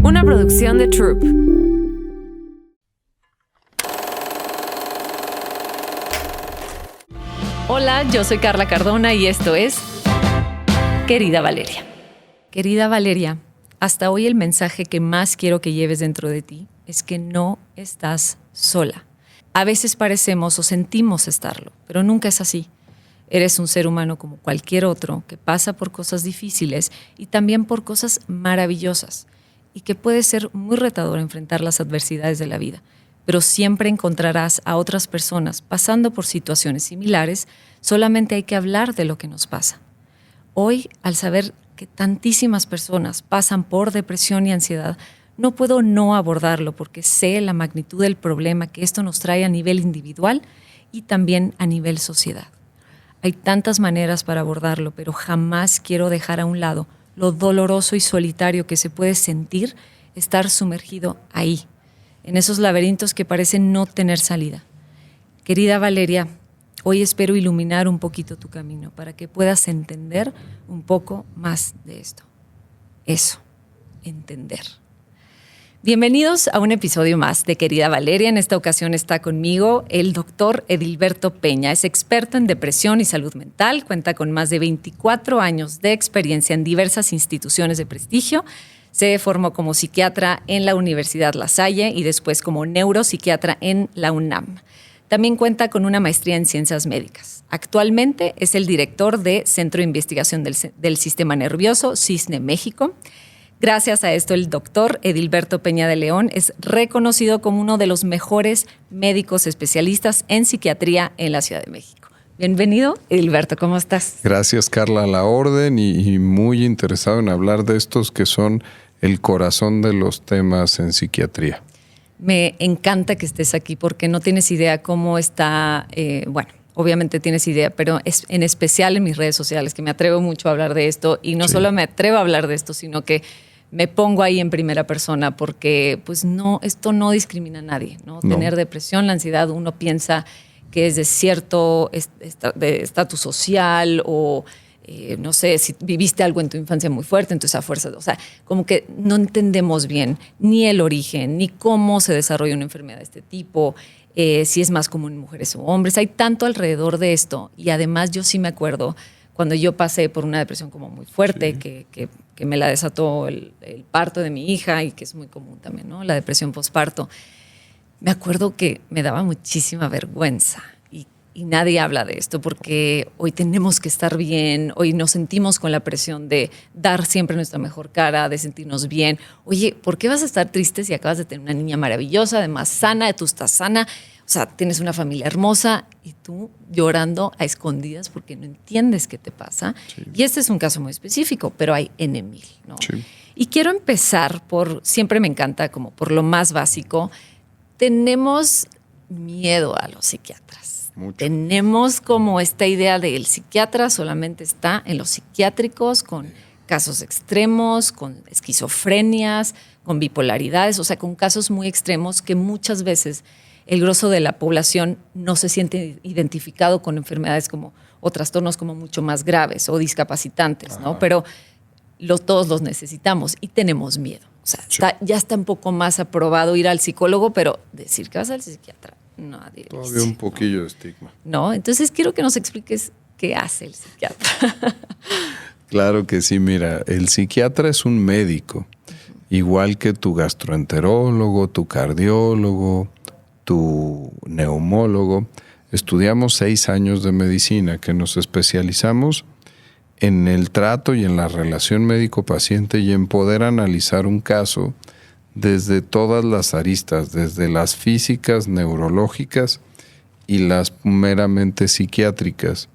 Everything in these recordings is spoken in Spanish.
Una producción de Troop. Hola, yo soy Carla Cardona y esto es Querida Valeria. Querida Valeria, hasta hoy el mensaje que más quiero que lleves dentro de ti es que no estás sola. A veces parecemos o sentimos estarlo, pero nunca es así. Eres un ser humano como cualquier otro que pasa por cosas difíciles y también por cosas maravillosas y que puede ser muy retador enfrentar las adversidades de la vida, pero siempre encontrarás a otras personas pasando por situaciones similares, solamente hay que hablar de lo que nos pasa. Hoy, al saber que tantísimas personas pasan por depresión y ansiedad, no puedo no abordarlo porque sé la magnitud del problema que esto nos trae a nivel individual y también a nivel sociedad. Hay tantas maneras para abordarlo, pero jamás quiero dejar a un lado lo doloroso y solitario que se puede sentir estar sumergido ahí, en esos laberintos que parecen no tener salida. Querida Valeria, hoy espero iluminar un poquito tu camino para que puedas entender un poco más de esto. Eso, entender. Bienvenidos a un episodio más de Querida Valeria. En esta ocasión está conmigo el doctor Edilberto Peña. Es experto en depresión y salud mental, cuenta con más de 24 años de experiencia en diversas instituciones de prestigio. Se formó como psiquiatra en la Universidad La Salle y después como neuropsiquiatra en la UNAM. También cuenta con una maestría en ciencias médicas. Actualmente es el director de Centro de Investigación del Sistema Nervioso, CISNE México. Gracias a esto, el doctor Edilberto Peña de León es reconocido como uno de los mejores médicos especialistas en psiquiatría en la Ciudad de México. Bienvenido, Edilberto, ¿cómo estás? Gracias, Carla, a la orden y muy interesado en hablar de estos que son el corazón de los temas en psiquiatría. Me encanta que estés aquí porque no tienes idea cómo está, obviamente tienes idea, pero es en especial en mis redes sociales, que me atrevo mucho a hablar de esto y no solo me atrevo a hablar de esto, sino que me pongo ahí en primera persona porque pues no, esto no discrimina a nadie, ¿no? Tener depresión, la ansiedad, uno piensa que es de cierto de estatus social o no sé, si viviste algo en tu infancia muy fuerte, entonces a fuerza, o sea, como que no entendemos bien ni el origen, ni cómo se desarrolla una enfermedad de este tipo, si es más común en mujeres o hombres. Hay tanto alrededor de esto y además yo sí me acuerdo cuando yo pasé por una depresión como muy fuerte, que me la desató el parto de mi hija y que es muy común también, ¿no? La depresión postparto. Me acuerdo que me daba muchísima vergüenza y nadie habla de esto porque hoy tenemos que estar bien, hoy nos sentimos con la presión de dar siempre nuestra mejor cara, de sentirnos bien. Oye, ¿por qué vas a estar triste si acabas de tener una niña maravillosa, además sana, tú estás sana? O sea, tienes una familia hermosa y tú llorando a escondidas porque no entiendes qué te pasa. Sí. Y este es un caso muy específico, pero hay N,000, ¿no? Sí. Y quiero empezar siempre me encanta como por lo más básico. Tenemos miedo a los psiquiatras. Mucho. Tenemos como esta idea de el psiquiatra solamente está en los psiquiátricos con casos extremos, con esquizofrenias, con bipolaridades, o sea, con casos muy extremos que muchas veces el grosso de la población no se siente identificado con enfermedades como o trastornos como mucho más graves o discapacitantes, ¿no? Pero todos los necesitamos y tenemos miedo. O sea, ya está un poco más aprobado ir al psicólogo, pero decir que vas al psiquiatra, nadie todavía dice, un poquillo de estigma. ¿No? Entonces quiero que nos expliques qué hace el psiquiatra. Claro que sí, mira, el psiquiatra es un médico, igual que tu gastroenterólogo, tu cardiólogo, tu neumólogo. Estudiamos 6 años de medicina que nos especializamos en el trato y en la relación médico-paciente y en poder analizar un caso desde todas las aristas, desde las físicas, neurológicas y las meramente psiquiátricas.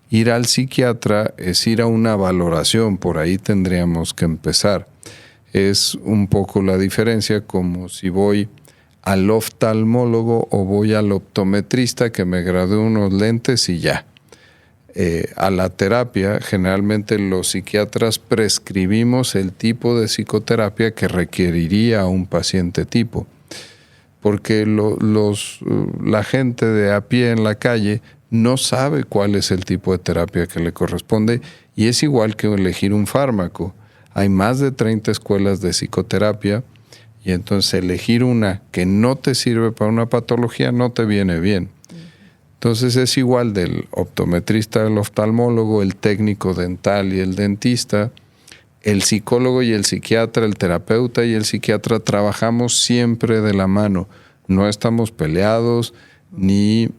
Ir al psiquiatra es ir a una valoración, por ahí tendríamos que empezar. Es un poco la diferencia como si voy al oftalmólogo o voy al optometrista que me gradúe unos lentes y ya. A la terapia, generalmente los psiquiatras prescribimos el tipo de psicoterapia que requeriría a un paciente tipo. Porque la gente de a pie en la calle no sabe cuál es el tipo de terapia que le corresponde y es igual que elegir un fármaco. Hay más de 30 escuelas de psicoterapia y entonces elegir una que no te sirve para una patología no te viene bien. Entonces es igual del optometrista, el oftalmólogo, el técnico dental y el dentista, el psicólogo y el psiquiatra, el terapeuta y el psiquiatra, trabajamos siempre de la mano. No estamos peleados ni,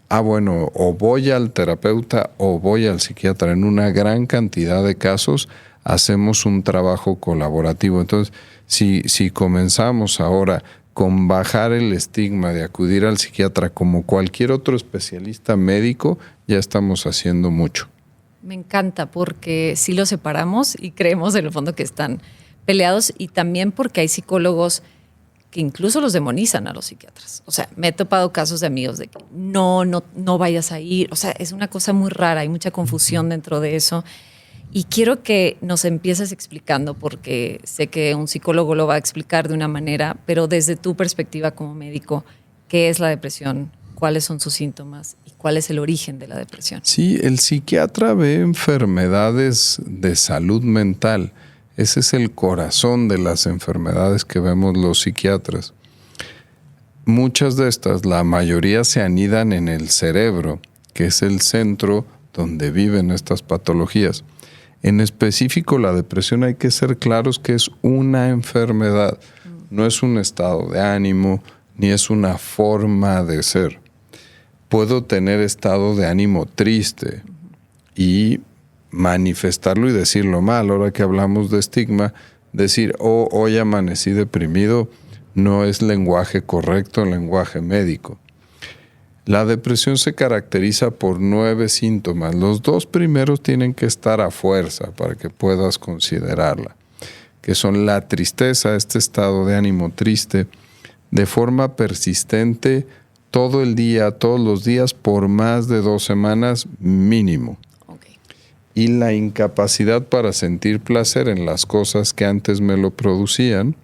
bueno, o voy al terapeuta o voy al psiquiatra. En una gran cantidad de casos hacemos un trabajo colaborativo. Entonces, si comenzamos ahora con bajar el estigma de acudir al psiquiatra como cualquier otro especialista médico, ya estamos haciendo mucho. Me encanta porque sí los separamos y creemos en el fondo que están peleados, y también porque hay psicólogos que incluso los demonizan a los psiquiatras. O sea, me he topado casos de amigos de que no vayas a ir. O sea, es una cosa muy rara, hay mucha confusión dentro de eso. Y quiero que nos empieces explicando, porque sé que un psicólogo lo va a explicar de una manera, pero desde tu perspectiva como médico, ¿qué es la depresión? ¿Cuáles son sus síntomas? ¿Y cuál es el origen de la depresión? Sí, el psiquiatra ve enfermedades de salud mental. Ese es el corazón de las enfermedades que vemos los psiquiatras. Muchas de estas, la mayoría se anidan en el cerebro, que es el centro donde viven estas patologías. En específico, la depresión, hay que ser claros que es una enfermedad, no es un estado de ánimo, ni es una forma de ser. Puedo tener estado de ánimo triste y manifestarlo y decirlo mal. Ahora que hablamos de estigma, decir, hoy amanecí deprimido, no es lenguaje correcto, lenguaje médico. La depresión se caracteriza por 9 síntomas. Los 2 primeros tienen que estar a fuerza para que puedas considerarla, que son la tristeza, este estado de ánimo triste, de forma persistente, todo el día, todos los días, por más de 2 semanas mínimo. Okay. Y la incapacidad para sentir placer en las cosas que antes me lo producían,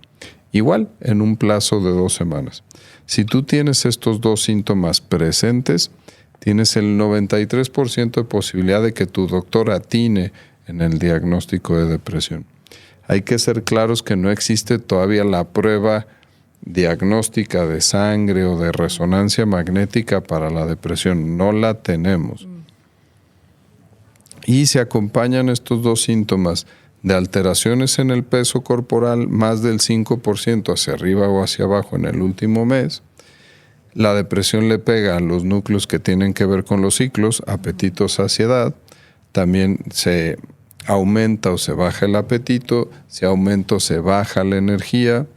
igual, en un plazo de 2 semanas. Si tú tienes estos 2 síntomas presentes, tienes el 93% de posibilidad de que tu doctor atine en el diagnóstico de depresión. Hay que ser claros que no existe todavía la prueba diagnóstica de sangre o de resonancia magnética para la depresión. No la tenemos. Y se acompañan estos 2 síntomas de alteraciones en el peso corporal, más del 5% hacia arriba o hacia abajo en el último mes. La depresión le pega a los núcleos que tienen que ver con los ciclos, apetito, saciedad. También se aumenta o se baja el apetito, se aumenta o se baja la energía.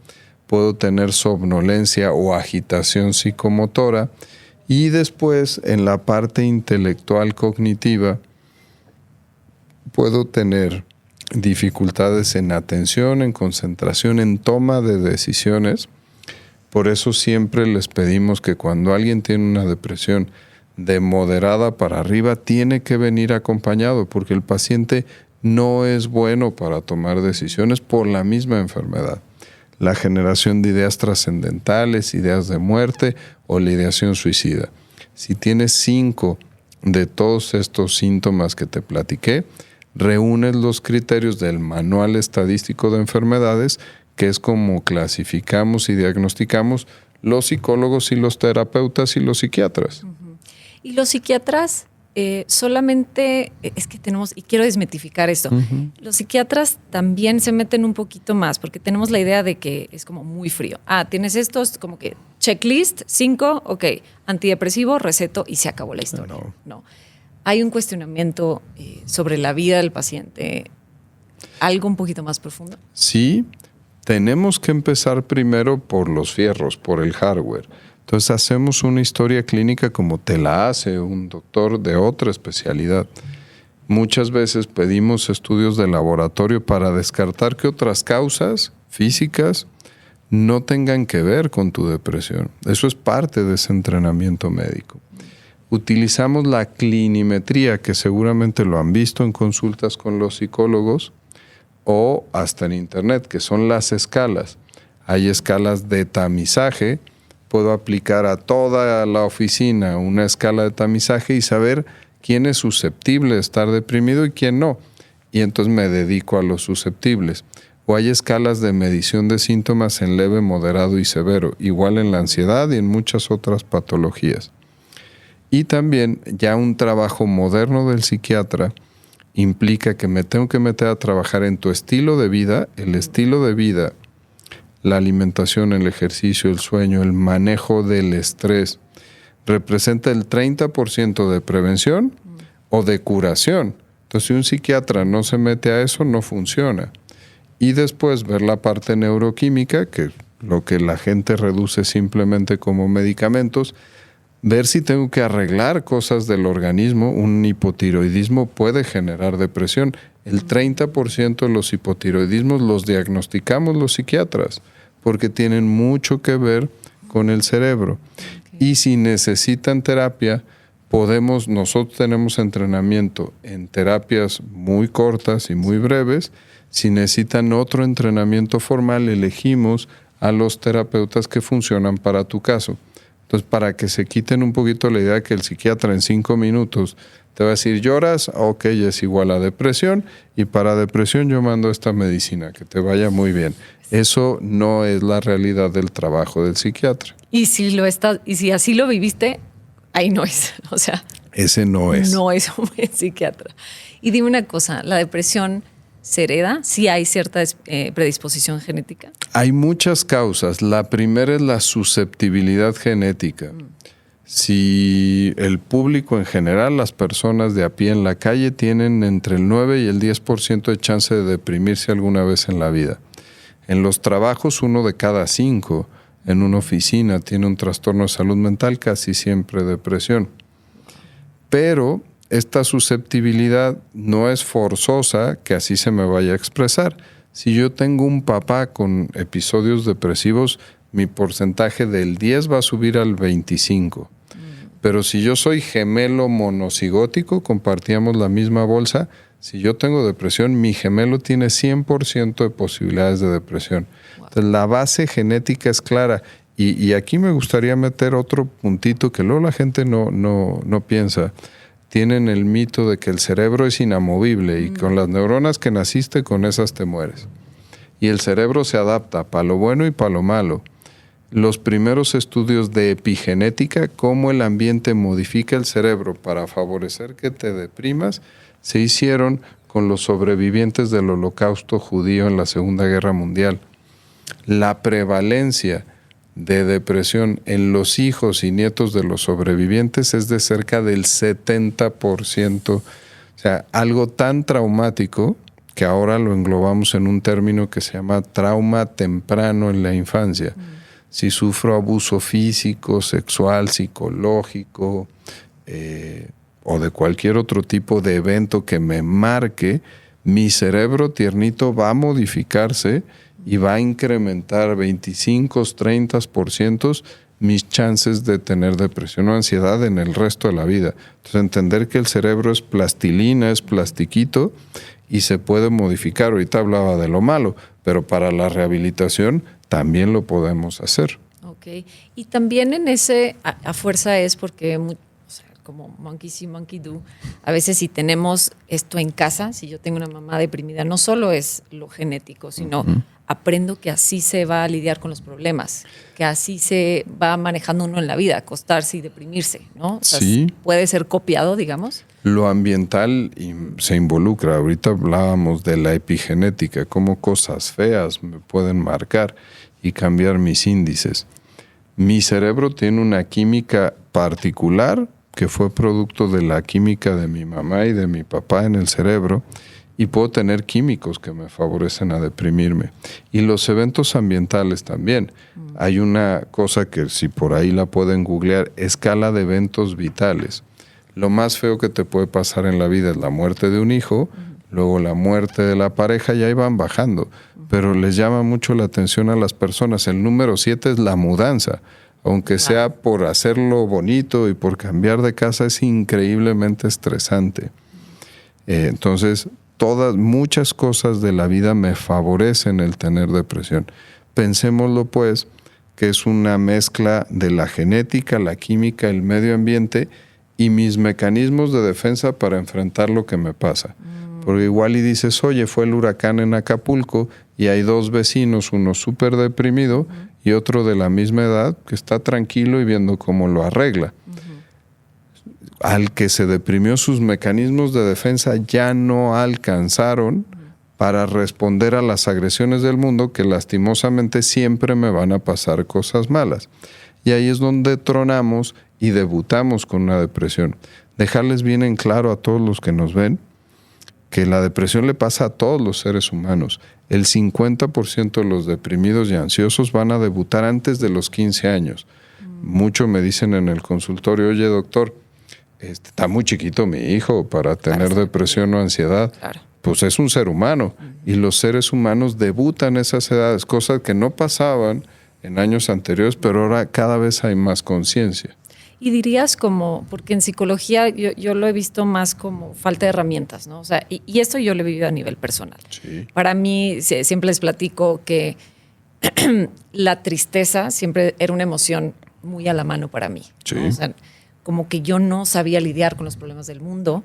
Puedo tener somnolencia o agitación psicomotora. Y después, en la parte intelectual cognitiva, puedo tener dificultades en atención, en concentración, en toma de decisiones. Por eso siempre les pedimos que cuando alguien tiene una depresión de moderada para arriba, tiene que venir acompañado, porque el paciente no es bueno para tomar decisiones por la misma enfermedad. La generación de ideas trascendentales, ideas de muerte o la ideación suicida. Si tienes 5 de todos estos síntomas que te platiqué, reúnes los criterios del Manual Estadístico de Enfermedades, que es como clasificamos y diagnosticamos los psicólogos y los terapeutas y los psiquiatras. Y los psiquiatras solamente, es que tenemos, y quiero desmitificar esto, los psiquiatras también se meten un poquito más, porque tenemos la idea de que es como muy frío. Tienes estos como que checklist, 5, ok, antidepresivo, receto y se acabó la historia. No. Hay un cuestionamiento sobre la vida del paciente, algo un poquito más profundo. Sí, tenemos que empezar primero por los fierros, por el hardware. Entonces hacemos una historia clínica como te la hace un doctor de otra especialidad. Muchas veces pedimos estudios de laboratorio para descartar que otras causas físicas no tengan que ver con tu depresión. Eso es parte de ese entrenamiento médico. Utilizamos la clinimetría, que seguramente lo han visto en consultas con los psicólogos o hasta en internet, que son las escalas. Hay escalas de tamizaje. Puedo aplicar a toda la oficina una escala de tamizaje y saber quién es susceptible de estar deprimido y quién no. Y entonces me dedico a los susceptibles. o hay escalas de medición de síntomas en leve, moderado y severo, igual en la ansiedad y en muchas otras patologías. Y también ya un trabajo moderno del psiquiatra implica que me tengo que meter a trabajar en tu estilo de vida, el estilo de vida, la alimentación, el ejercicio, el sueño, el manejo del estrés, representa el 30% de prevención o de curación. Entonces, si un psiquiatra no se mete a eso, no funciona. Y después ver la parte neuroquímica, que lo que la gente reduce simplemente como medicamentos, ver si tengo que arreglar cosas del organismo. Un hipotiroidismo puede generar depresión. El 30% de los hipotiroidismos los diagnosticamos los psiquiatras porque tienen mucho que ver con el cerebro. Y si necesitan terapia, nosotros tenemos entrenamiento en terapias muy cortas y muy breves. Si necesitan otro entrenamiento formal, elegimos a los terapeutas que funcionan para tu caso. Entonces, para que se quiten un poquito la idea que el psiquiatra en 5 minutos te va a decir, ¿lloras? Ok, es igual a depresión, y para depresión yo mando esta medicina, que te vaya muy bien. Eso no es la realidad del trabajo del psiquiatra. Y si así lo viviste, ahí no es. O sea, ese no es. No es un buen psiquiatra. Y dime una cosa, ¿la depresión se hereda? ¿Sí hay cierta predisposición genética? Hay muchas causas. La primera es la susceptibilidad genética. Si el público en general, las personas de a pie en la calle, tienen entre el 9 y el 10% de chance de deprimirse alguna vez en la vida. En los trabajos, 1 de cada 5 en una oficina tiene un trastorno de salud mental, casi siempre depresión. Pero esta susceptibilidad no es forzosa que así se me vaya a expresar. Si yo tengo un papá con episodios depresivos, mi porcentaje del 10 va a subir al 25. Pero si yo soy gemelo monocigótico, compartíamos la misma bolsa, si yo tengo depresión, mi gemelo tiene 100% de posibilidades de depresión. Entonces, la base genética es clara. Y aquí me gustaría meter otro puntito que luego la gente no piensa. Tienen el mito de que el cerebro es inamovible y con las neuronas que naciste, con esas te mueres. Y el cerebro se adapta para lo bueno y para lo malo. Los primeros estudios de epigenética, cómo el ambiente modifica el cerebro para favorecer que te deprimas, se hicieron con los sobrevivientes del Holocausto judío en la Segunda Guerra Mundial. La prevalencia de depresión en los hijos y nietos de los sobrevivientes es de cerca del 70%. O sea, algo tan traumático que ahora lo englobamos en un término que se llama trauma temprano en la infancia. Si sufro abuso físico, sexual, psicológico, o de cualquier otro tipo de evento que me marque, mi cerebro tiernito va a modificarse y va a incrementar 25, 30% mis chances de tener depresión o ansiedad en el resto de la vida. Entonces, entender que el cerebro es plastilina, es plastiquito y se puede modificar. Ahorita hablaba de lo malo, pero para la rehabilitación también lo podemos hacer. Ok. Y también en ese, a fuerza es porque, como monkey see, monkey do, a veces si tenemos esto en casa, si yo tengo una mamá deprimida, no solo es lo genético, sino aprendo que así se va a lidiar con los problemas, que así se va manejando uno en la vida, acostarse y deprimirse, ¿no? O sea, sí. Puede ser copiado, digamos. Lo ambiental se involucra. Ahorita hablábamos de la epigenética, cómo cosas feas me pueden marcar y cambiar mis índices. Mi cerebro tiene una química particular que fue producto de la química de mi mamá y de mi papá en el cerebro, y puedo tener químicos que me favorecen a deprimirme. Y los eventos ambientales también. Hay una cosa que si por ahí la pueden googlear, escala de eventos vitales. Lo más feo que te puede pasar en la vida es la muerte de un hijo, luego la muerte de la pareja, y ahí van bajando. Pero les llama mucho la atención a las personas. El número 7 es la mudanza. Aunque sea por hacerlo bonito y por cambiar de casa, es increíblemente estresante. Entonces, muchas cosas de la vida me favorecen el tener depresión. Pensémoslo pues, que es una mezcla de la genética, la química, el medio ambiente y mis mecanismos de defensa para enfrentar lo que me pasa. Porque igual y dices, oye, fue el huracán en Acapulco y hay dos vecinos, uno súper deprimido y otro de la misma edad que está tranquilo y viendo cómo lo arregla. Al que se deprimió, sus mecanismos de defensa ya no alcanzaron para responder a las agresiones del mundo, que lastimosamente siempre me van a pasar cosas malas. Y ahí es donde tronamos y debutamos con una depresión. Dejarles bien en claro a todos los que nos ven que la depresión le pasa a todos los seres humanos. El 50% de los deprimidos y ansiosos van a debutar antes de los 15 años. Muchos me dicen en el consultorio, oye doctor, está muy chiquito mi hijo para tener depresión o ansiedad. Claro. Pues es un ser humano y los seres humanos debutan a esas edades, cosas que no pasaban en años anteriores, pero ahora cada vez hay más conciencia. Y dirías como, porque en psicología yo lo he visto más como falta de herramientas, ¿no? O sea, y esto yo lo he vivido a nivel personal. Sí. Para mí, siempre les platico que la tristeza siempre era una emoción muy a la mano para mí, Sí. ¿no? O sea, como que yo no sabía lidiar con los problemas del mundo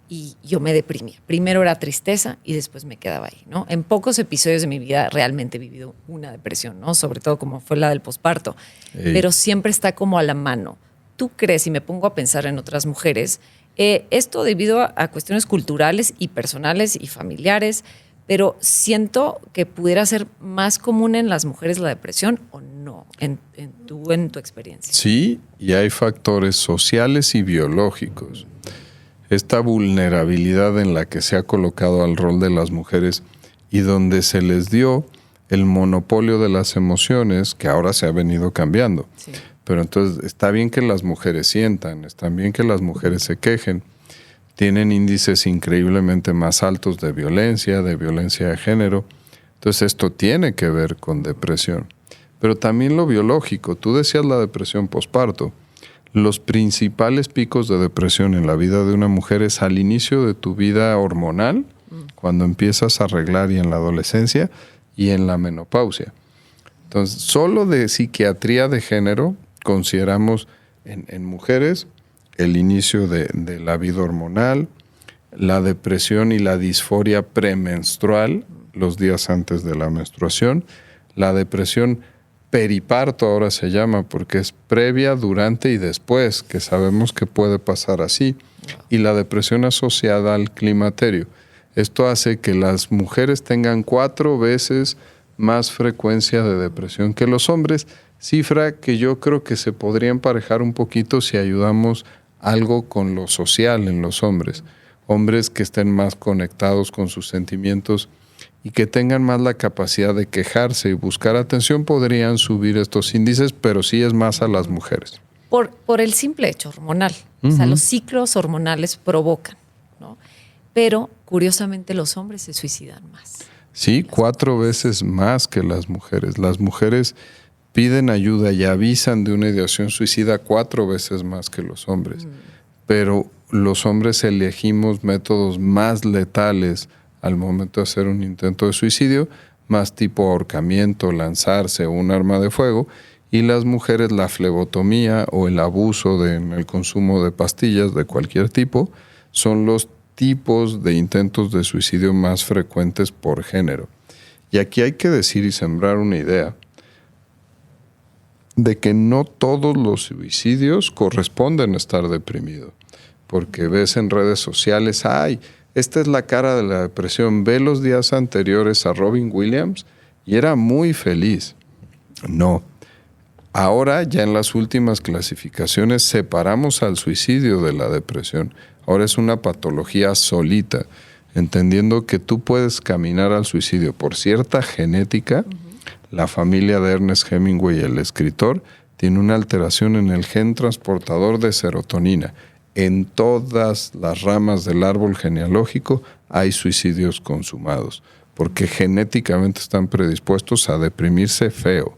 y yo me deprimía. Primero era tristeza y después me quedaba ahí, ¿no? En pocos episodios de mi vida realmente he vivido una depresión, ¿no? Sobre todo como fue la del posparto. Pero siempre está como a la mano. ¿Tú crees, y me pongo a pensar en otras mujeres, esto debido a cuestiones culturales y personales y familiares, pero siento que pudiera ser más común en las mujeres la depresión o no, en tu experiencia? Sí, y hay factores sociales y biológicos. Esta vulnerabilidad en la que se ha colocado al rol de las mujeres y donde se les dio el monopolio de las emociones, que ahora se ha venido cambiando. Sí. Pero entonces está bien que las mujeres sientan, está bien que las mujeres se quejen. Tienen índices increíblemente más altos de violencia de género. Entonces esto tiene que ver con depresión. Pero también lo biológico. Tú decías la depresión posparto. Los principales picos de depresión en la vida de una mujer es al inicio de tu vida hormonal, cuando empiezas a arreglar, y en la adolescencia y en la menopausia. Entonces, solo de psiquiatría de género consideramos en mujeres el inicio de la vida hormonal, la depresión y la disforia premenstrual, los días antes de la menstruación, la depresión periparto ahora se llama porque es previa, durante y después, que sabemos que puede pasar así, y la depresión asociada al climaterio. Esto hace que las mujeres tengan 4 veces más frecuencia de depresión que los hombres, cifra que yo creo que se podría emparejar un poquito si ayudamos algo con lo social en los hombres. Hombres que estén más conectados con sus sentimientos y que tengan más la capacidad de quejarse y buscar atención podrían subir estos índices, pero sí es más a las mujeres. Por el simple hecho hormonal. O sea, los ciclos hormonales provocan, ¿no? Pero, curiosamente, los hombres se suicidan más. Sí, 4 veces más que las mujeres. Las mujeres piden ayuda y avisan de una ideación suicida 4 veces más que los hombres. Pero los hombres elegimos métodos más letales al momento de hacer un intento de suicidio, más tipo ahorcamiento, lanzarse o un arma de fuego, y las mujeres la flebotomía o el abuso en el consumo de pastillas de cualquier tipo son los tipos de intentos de suicidio más frecuentes por género. Y aquí hay que decir y sembrar una idea de que no todos los suicidios corresponden a estar deprimido, porque ves en redes sociales, ¡ay! Esta es la cara de la depresión. Ve los días anteriores a Robin Williams y era muy feliz. No. Ahora, ya en las últimas clasificaciones, separamos al suicidio de la depresión. Ahora es una patología solita, entendiendo que tú puedes caminar al suicidio por cierta genética. La familia de Ernest Hemingway, el escritor, tiene una alteración en el gen transportador de serotonina. En todas las ramas del árbol genealógico hay suicidios consumados, porque genéticamente están predispuestos a deprimirse feo.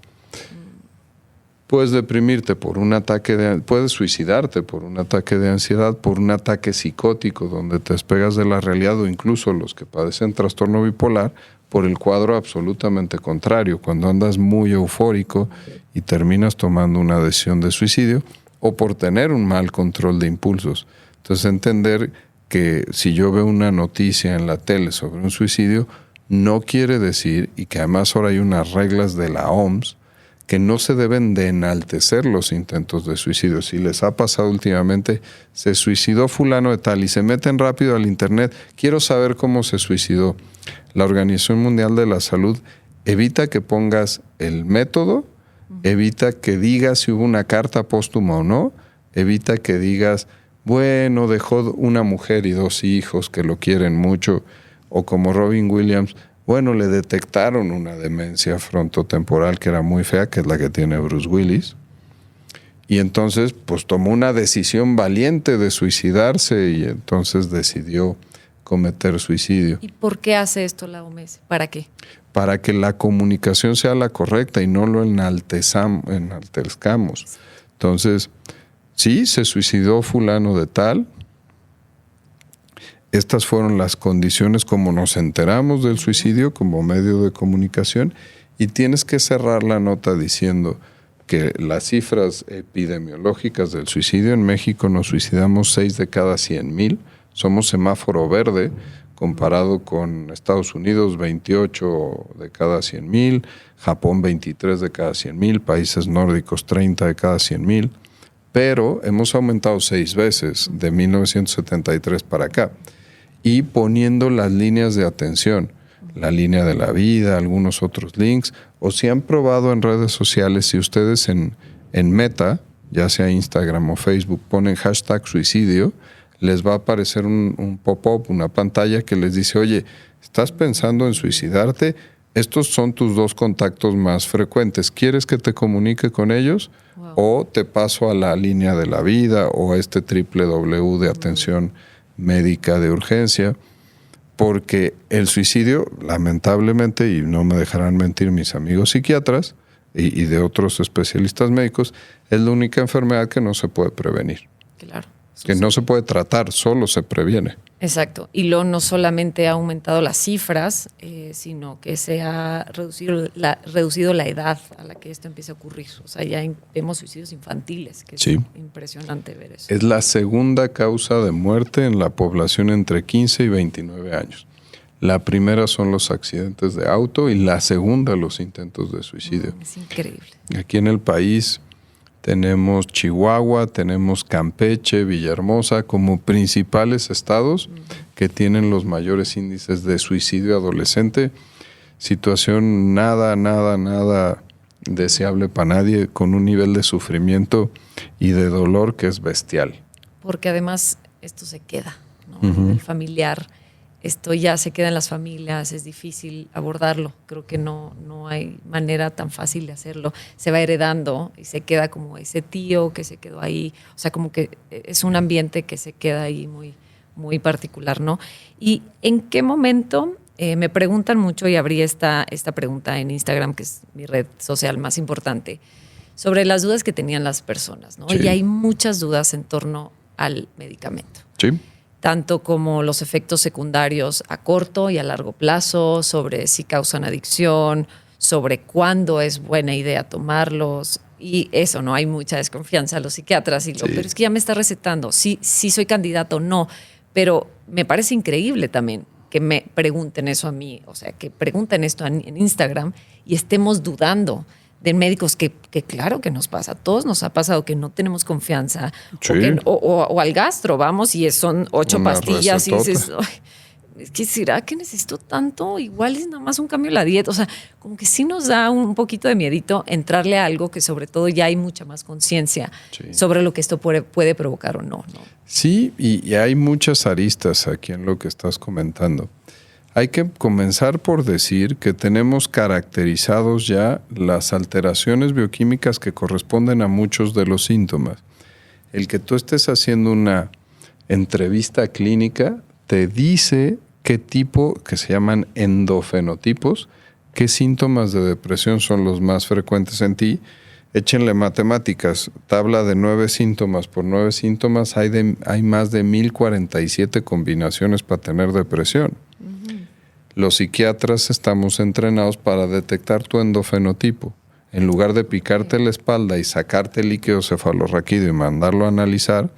Puedes deprimirte por un ataque puedes suicidarte por un ataque de ansiedad, por un ataque psicótico donde te despegas de la realidad, o incluso los que padecen trastorno bipolar por el cuadro absolutamente contrario, cuando andas muy eufórico y terminas tomando una decisión de suicidio, o por tener un mal control de impulsos. Entonces entender que si yo veo una noticia en la tele sobre un suicidio, no quiere decir, y que además ahora hay unas reglas de la OMS, que no se deben de enaltecer los intentos de suicidio. Si les ha pasado últimamente, se suicidó fulano de tal y se meten rápido al internet, quiero saber cómo se suicidó. La Organización Mundial de la Salud evita que pongas el método, evita que digas si hubo una carta póstuma o no, evita que digas, bueno, dejó una mujer y 2 hijos que lo quieren mucho, o como Robin Williams, bueno, le detectaron una demencia frontotemporal que era muy fea, que es la que tiene Bruce Willis. Y entonces, pues tomó una decisión valiente de suicidarse y entonces decidió cometer suicidio. ¿Y por qué hace esto la OMS? ¿Para qué? Para que la comunicación sea la correcta y no lo enaltezcamos. Entonces, sí, se suicidó fulano de tal. Estas fueron las condiciones como nos enteramos del suicidio como medio de comunicación, y tienes que cerrar la nota diciendo que las cifras epidemiológicas del suicidio en México nos suicidamos 6 de cada 100,000, somos semáforo verde comparado con Estados Unidos 28 de cada 100,000, Japón 23 de cada 100,000, países nórdicos 30 de cada 100,000, pero hemos aumentado 6 veces de 1973 para acá. Y poniendo las líneas de atención, la línea de la vida, algunos otros links, o si han probado en redes sociales, si ustedes en Meta, ya sea Instagram o Facebook, ponen #suicidio, les va a aparecer un pop-up, una pantalla que les dice, oye, ¿estás pensando en suicidarte? Estos son tus 2 contactos más frecuentes. ¿Quieres que te comunique con ellos? Wow. O te paso a la línea de la vida o a este www de atención médica de urgencia, porque el suicidio, lamentablemente, y no me dejarán mentir mis amigos psiquiatras y de otros especialistas médicos, es la única enfermedad que no se puede prevenir. Claro. Que no se puede tratar, solo se previene. Exacto. Y luego no solamente ha aumentado las cifras, sino que se ha reducido la edad a la que esto empieza a ocurrir. O sea, ya vemos suicidios infantiles, que es impresionante ver eso. Es la segunda causa de muerte en la población entre 15 y 29 años. La primera son los accidentes de auto y la segunda los intentos de suicidio. Es increíble. Aquí en el país tenemos Chihuahua, tenemos Campeche, Villahermosa como principales estados que tienen los mayores índices de suicidio adolescente. Situación nada deseable para nadie, con un nivel de sufrimiento y de dolor que es bestial. Porque además esto se queda, ¿no? A nivel familiar. Esto ya se queda en las familias, es difícil abordarlo. Creo que no hay manera tan fácil de hacerlo. Se va heredando y se queda como ese tío que se quedó ahí. O sea, como que es un ambiente que se queda ahí muy, muy particular, ¿no? ¿Y en qué momento? Me preguntan mucho, y abrí esta pregunta en Instagram, que es mi red social más importante, sobre las dudas que tenían las personas, ¿no? Sí. Y hay muchas dudas en torno al medicamento. Sí. Tanto como los efectos secundarios a corto y a largo plazo, sobre si causan adicción, sobre cuándo es buena idea tomarlos. Y eso, ¿no? Hay mucha desconfianza a los psiquiatras. Pero es que ya me está recetando. Sí soy candidato, no. Pero me parece increíble también que me pregunten eso a mí. O sea, que pregunten esto en Instagram y estemos dudando de médicos que claro que nos pasa. A todos nos ha pasado que no tenemos confianza. Sí. O al gastro, vamos, y son 8 pastillas recetota. Y dices, es que ¿será que necesito tanto? Igual es nada más un cambio en la dieta. O sea, como que sí nos da un poquito de miedito entrarle a algo que sobre todo ya hay mucha más conciencia sobre lo que esto puede provocar o no. Sí, y hay muchas aristas aquí en lo que estás comentando. Hay que comenzar por decir que tenemos caracterizados ya las alteraciones bioquímicas que corresponden a muchos de los síntomas. El que tú estés haciendo una entrevista clínica te dice qué tipo, que se llaman endofenotipos, qué síntomas de depresión son los más frecuentes en ti. Échenle matemáticas, tabla de 9 síntomas por 9 síntomas, hay más de 1047 combinaciones para tener depresión. Los psiquiatras estamos entrenados para detectar tu endofenotipo. En lugar de picarte la espalda y sacarte líquido cefalorraquídeo y mandarlo a analizar,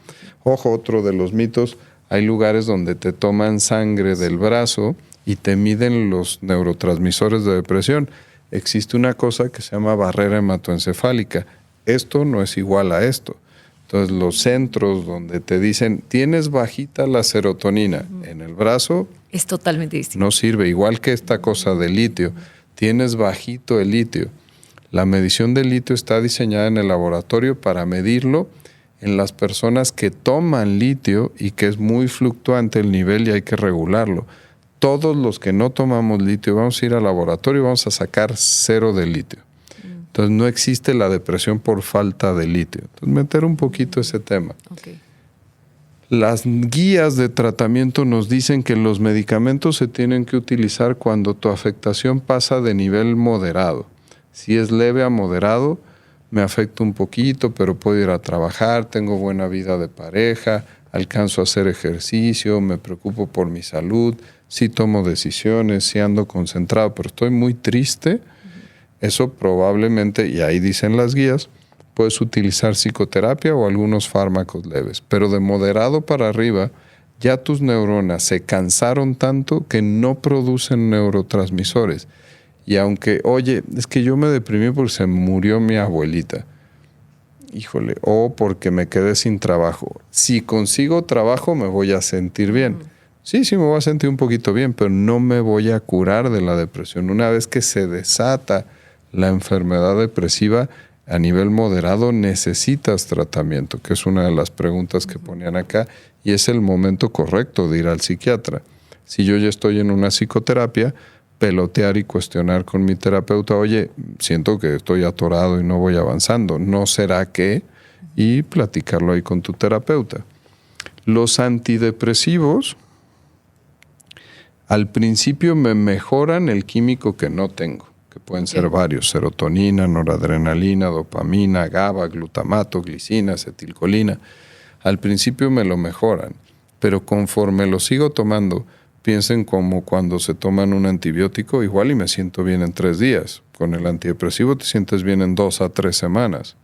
ojo, otro de los mitos, Hay lugares donde te toman sangre del brazo y te miden los neurotransmisores de depresión. Existe una cosa que se llama barrera hematoencefálica. Esto no es igual a esto. Entonces, los centros donde te dicen, tienes bajita la serotonina en el brazo, es totalmente distinto. No sirve, igual que esta cosa del litio. Tienes bajito el litio. La medición del litio está diseñada en el laboratorio para medirlo en las personas que toman litio y que es muy fluctuante el nivel y hay que regularlo. Todos los que no tomamos litio vamos a ir al laboratorio y vamos a sacar 0 de litio. Entonces no existe la depresión por falta de litio. Entonces meter un poquito ese tema. Okay. Las guías de tratamiento nos dicen que los medicamentos se tienen que utilizar cuando tu afectación pasa de nivel moderado. Si es leve a moderado, me afecta un poquito, pero puedo ir a trabajar, tengo buena vida de pareja, alcanzo a hacer ejercicio, me preocupo por mi salud, sí tomo decisiones, sí ando concentrado, pero estoy muy triste. Eso probablemente, y ahí dicen las guías, puedes utilizar psicoterapia o algunos fármacos leves. Pero de moderado para arriba, ya tus neuronas se cansaron tanto que no producen neurotransmisores. Y aunque, oye, es que yo me deprimí porque se murió mi abuelita. Híjole, o porque me quedé sin trabajo. Si consigo trabajo me voy a sentir bien. Sí, me voy a sentir un poquito bien, pero no me voy a curar de la depresión. Una vez que se desata la enfermedad depresiva a nivel moderado, necesitas tratamiento, que es una de las preguntas que ponían acá, y es el momento correcto de ir al psiquiatra. Si yo ya estoy en una psicoterapia, pelotear y cuestionar con mi terapeuta, oye, siento que estoy atorado y no voy avanzando, ¿no será que? Y platicarlo ahí con tu terapeuta. Los antidepresivos, al principio me mejoran el químico que no tengo, que pueden ser varios, serotonina, noradrenalina, dopamina, GABA, glutamato, glicina, acetilcolina. Al principio me lo mejoran, pero conforme lo sigo tomando, piensen como cuando se toman un antibiótico, igual y me siento bien en 3 días. Con el antidepresivo te sientes bien en 2 a 3 semanas.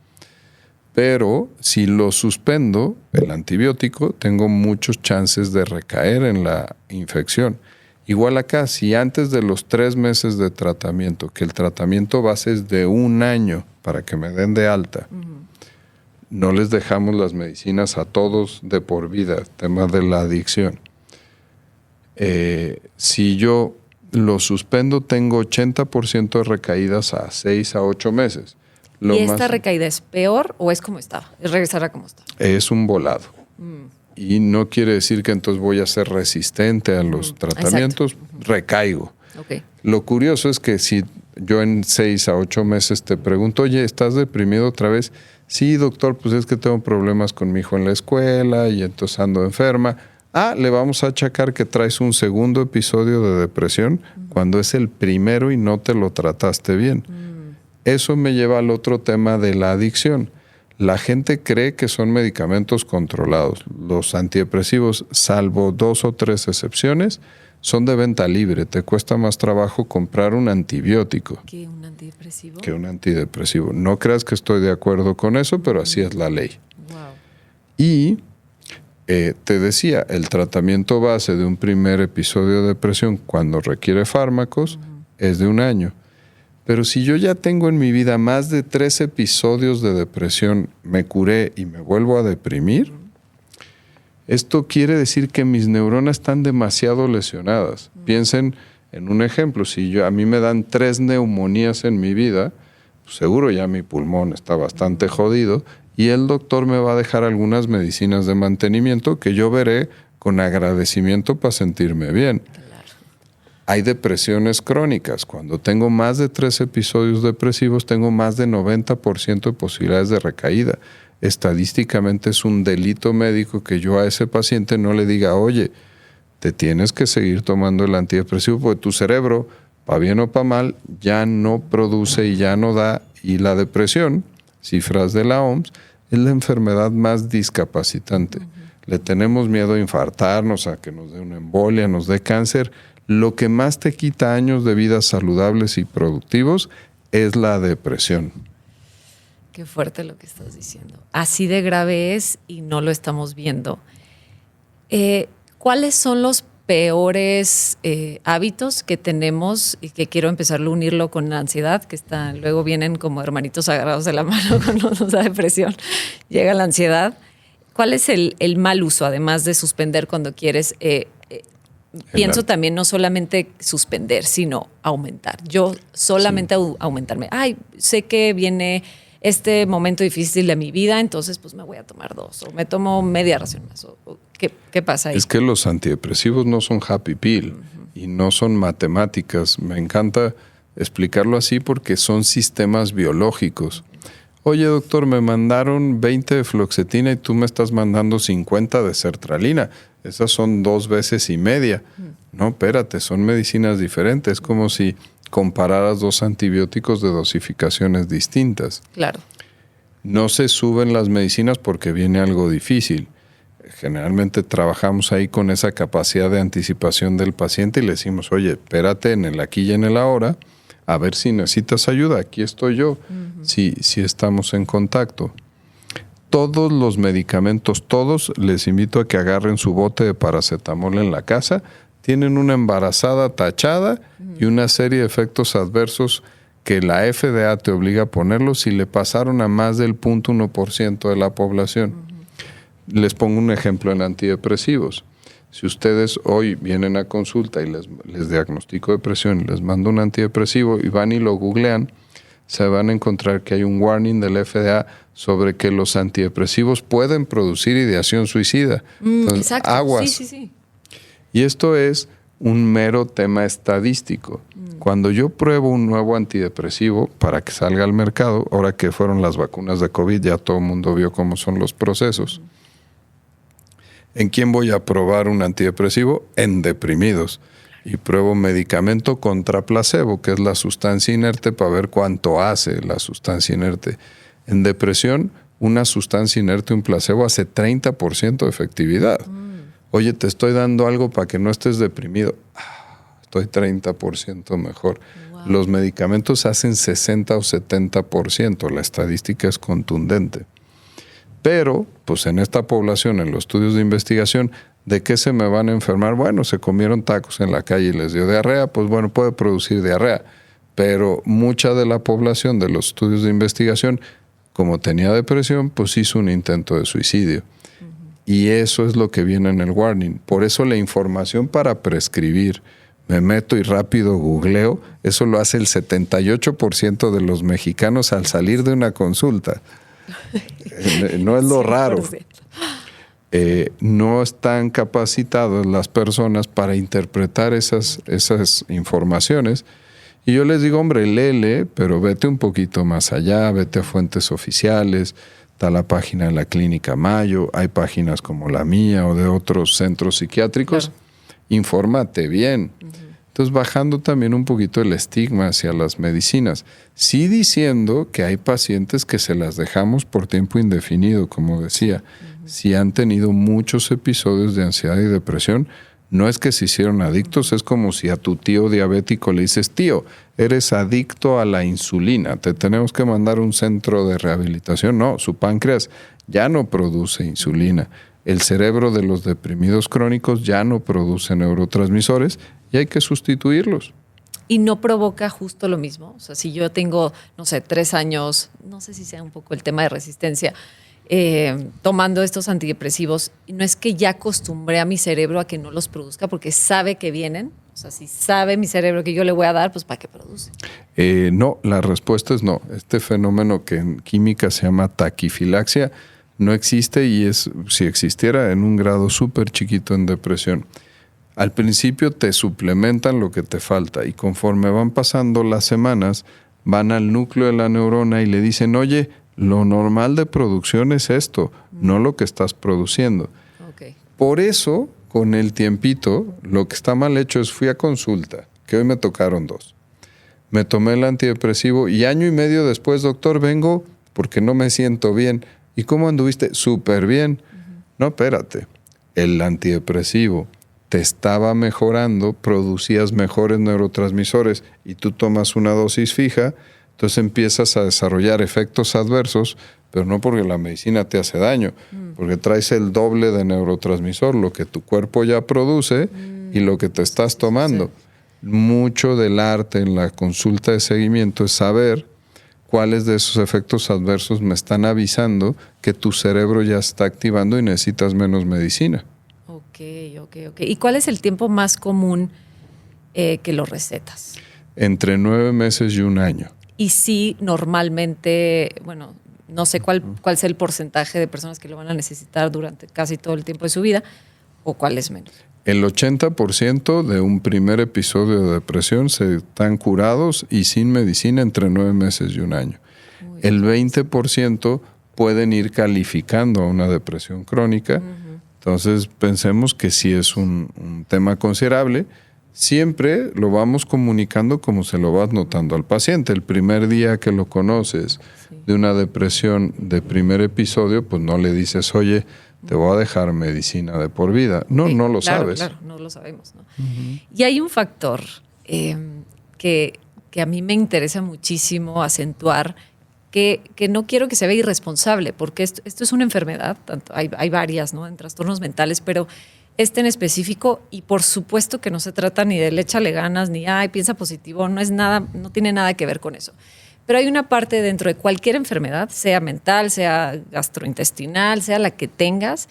Pero si lo suspendo, el antibiótico, tengo muchos chances de recaer en la infección. Igual acá, si antes de los 3 meses de tratamiento, que el tratamiento base es de 1 año para que me den de alta, no les dejamos las medicinas a todos de por vida, tema de la adicción. Si yo lo suspendo, tengo 80% de recaídas a 6 a 8 meses. ¿Y esta recaída es peor o es como estaba? ¿Es regresar a como estaba? Es un volado. Y no quiere decir que entonces voy a ser resistente a los tratamientos. Recaigo. Okay. Lo curioso es que si yo en 6 a 8 meses te pregunto, oye, ¿estás deprimido otra vez? Sí, doctor, pues es que tengo problemas con mi hijo en la escuela y entonces ando enferma. Le vamos a achacar que traes un segundo episodio de depresión cuando es el primero y no te lo trataste bien. Eso me lleva al otro tema de la adicción. La gente cree que son medicamentos controlados. Los antidepresivos, salvo 2 o 3 excepciones, son de venta libre. Te cuesta más trabajo comprar un antibiótico. ¿Que un antidepresivo? Que un antidepresivo. No creas que estoy de acuerdo con eso, pero así es la ley. Wow. Y te decía, el tratamiento base de un primer episodio de depresión cuando requiere fármacos es de 1 año. Pero si yo ya tengo en mi vida más de 3 episodios de depresión, me curé y me vuelvo a deprimir, esto quiere decir que mis neuronas están demasiado lesionadas. Piensen en un ejemplo, si a mí me dan 3 neumonías en mi vida, pues seguro ya mi pulmón está bastante jodido y el doctor me va a dejar algunas medicinas de mantenimiento que yo veré con agradecimiento para sentirme bien. Hay depresiones crónicas. Cuando tengo más de 3 episodios depresivos, tengo más de 90% de posibilidades de recaída. Estadísticamente es un delito médico que yo a ese paciente no le diga, oye, te tienes que seguir tomando el antidepresivo porque tu cerebro, para bien o para mal, ya no produce y ya no da. Y la depresión, cifras de la OMS, es la enfermedad más discapacitante. Le tenemos miedo a infartarnos, a que nos dé una embolia, nos dé cáncer. Lo que más te quita años de vida saludables y productivos es la depresión. Qué fuerte lo que estás diciendo. Así de grave es y no lo estamos viendo. ¿Cuáles son los peores hábitos que tenemos y que quiero empezarlo a unirlo con la ansiedad, que luego vienen como hermanitos agarrados de la mano cuando nos da depresión, llega la ansiedad? ¿Cuál es el mal uso, además de suspender cuando quieres? Pienso también no solamente suspender, sino aumentar. Yo solamente aumentarme. Ay, sé que viene este momento difícil de mi vida, entonces pues me voy a tomar 2 o me tomo media ración más. ¿Qué pasa ahí? Es que los antidepresivos no son happy pill y no son matemáticas. Me encanta explicarlo así porque son sistemas biológicos. Oye, doctor, me mandaron 20 de fluoxetina y tú me estás mandando 50 de sertralina. Esas son 2 veces y media. No, espérate, son medicinas diferentes. Es como si compararas 2 antibióticos de dosificaciones distintas. Claro. No se suben las medicinas porque viene algo difícil. Generalmente trabajamos ahí con esa capacidad de anticipación del paciente y le decimos, oye, espérate en el aquí y en el ahora, a ver si necesitas ayuda, aquí estoy yo, si estamos en contacto. Todos los medicamentos, todos, les invito a que agarren su bote de paracetamol en la casa, tienen una embarazada tachada y una serie de efectos adversos que la FDA te obliga a ponerlos si le pasaron a más del 0.1% de la población. Les pongo un ejemplo en antidepresivos. Si ustedes hoy vienen a consulta y les diagnostico depresión y les mando un antidepresivo y van y lo googlean, se van a encontrar que hay un warning del FDA sobre que los antidepresivos pueden producir ideación suicida. Entonces, exacto. Aguas. Sí. Y esto es un mero tema estadístico. Cuando yo pruebo un nuevo antidepresivo para que salga al mercado, ahora que fueron las vacunas de COVID, ya todo el mundo vio cómo son los procesos. ¿En quién voy a probar un antidepresivo? En deprimidos. Y pruebo medicamento contra placebo, que es la sustancia inerte, para ver cuánto hace la sustancia inerte. En depresión, una sustancia inerte, un placebo, hace 30% de efectividad. Oye, te estoy dando algo para que no estés deprimido. Estoy 30% mejor. Wow. Los medicamentos hacen 60 o 70%. La estadística es contundente. Pero, pues en esta población, en los estudios de investigación, ¿de qué se me van a enfermar? Bueno, se comieron tacos en la calle y les dio diarrea, pues bueno, puede producir diarrea. Pero mucha de la población de los estudios de investigación, como tenía depresión, pues hizo un intento de suicidio. Y eso es lo que viene en el warning. Por eso la información para prescribir, me meto y rápido googleo, eso lo hace el 78% de los mexicanos al salir de una consulta. No es lo raro. No están capacitadas las personas para interpretar esas informaciones. Y yo les digo, hombre, léele, pero vete un poquito más allá, vete a fuentes oficiales. Está la página de la Clínica Mayo, hay páginas como la mía o de otros centros psiquiátricos. Claro. Infórmate bien. Entonces, bajando también un poquito el estigma hacia las medicinas. Sí diciendo que hay pacientes que se las dejamos por tiempo indefinido, como decía. Si han tenido muchos episodios de ansiedad y depresión, no es que se hicieron adictos, es como si a tu tío diabético le dices, tío, eres adicto a la insulina, te tenemos que mandar a un centro de rehabilitación. No, su páncreas ya no produce insulina. El cerebro de los deprimidos crónicos ya no produce neurotransmisores y hay que sustituirlos. ¿Y no provoca justo lo mismo? O sea, si yo tengo, 3 años, no sé si sea un poco el tema de resistencia, tomando estos antidepresivos, no es que ya acostumbré a mi cerebro a que no los produzca porque sabe que vienen. O sea, si sabe mi cerebro que yo le voy a dar, pues ¿para qué produce? No, la respuesta es no. Este fenómeno que en química se llama taquifilaxia no existe y es, si existiera, en un grado súper chiquito en depresión. Al principio te suplementan lo que te falta y conforme van pasando las semanas, van al núcleo de la neurona y le dicen, oye, lo normal de producción es esto, no lo que estás produciendo. Okay. Por eso, con el tiempito, lo que está mal hecho es fui a consulta, que hoy me tocaron 2. Me tomé el antidepresivo y año y medio después, doctor, vengo porque no me siento bien. ¿Y cómo anduviste? Súper bien. No, espérate. El antidepresivo te estaba mejorando, producías mejores neurotransmisores y tú tomas una dosis fija, Entonces empiezas a desarrollar efectos adversos, pero no porque la medicina te hace daño, porque traes el doble de neurotransmisor, lo que tu cuerpo ya produce y lo que te estás tomando. Sí. Mucho del arte en la consulta de seguimiento es saber cuáles de esos efectos adversos me están avisando que tu cerebro ya está activando y necesitas menos medicina. Ok. ¿Y cuál es el tiempo más común que lo recetas? Entre 9 meses y 1 año. Y sí, normalmente, bueno, no sé cuál es el porcentaje de personas que lo van a necesitar durante casi todo el tiempo de su vida, o cuál es menos. El 80% de un primer episodio de depresión se están curados y sin medicina entre 9 meses y 1 año. El 20% pueden ir calificando a una depresión crónica. Entonces pensemos que sí es un tema considerable. Siempre lo vamos comunicando como se lo vas notando al paciente. El primer día que lo conoces de una depresión de primer episodio, pues no le dices, oye, te voy a dejar medicina de por vida. No, no lo sabes. Claro, no lo sabemos, ¿no? Y hay un factor que a mí me interesa muchísimo acentuar, que no quiero que se vea irresponsable, porque esto es una enfermedad, hay varias, ¿no?, en trastornos mentales, pero este en específico, y por supuesto que no se trata ni de échale ganas, ni piensa positivo, no es nada, no tiene nada que ver con eso. Pero hay una parte dentro de cualquier enfermedad, sea mental, sea gastrointestinal, sea la que tengas,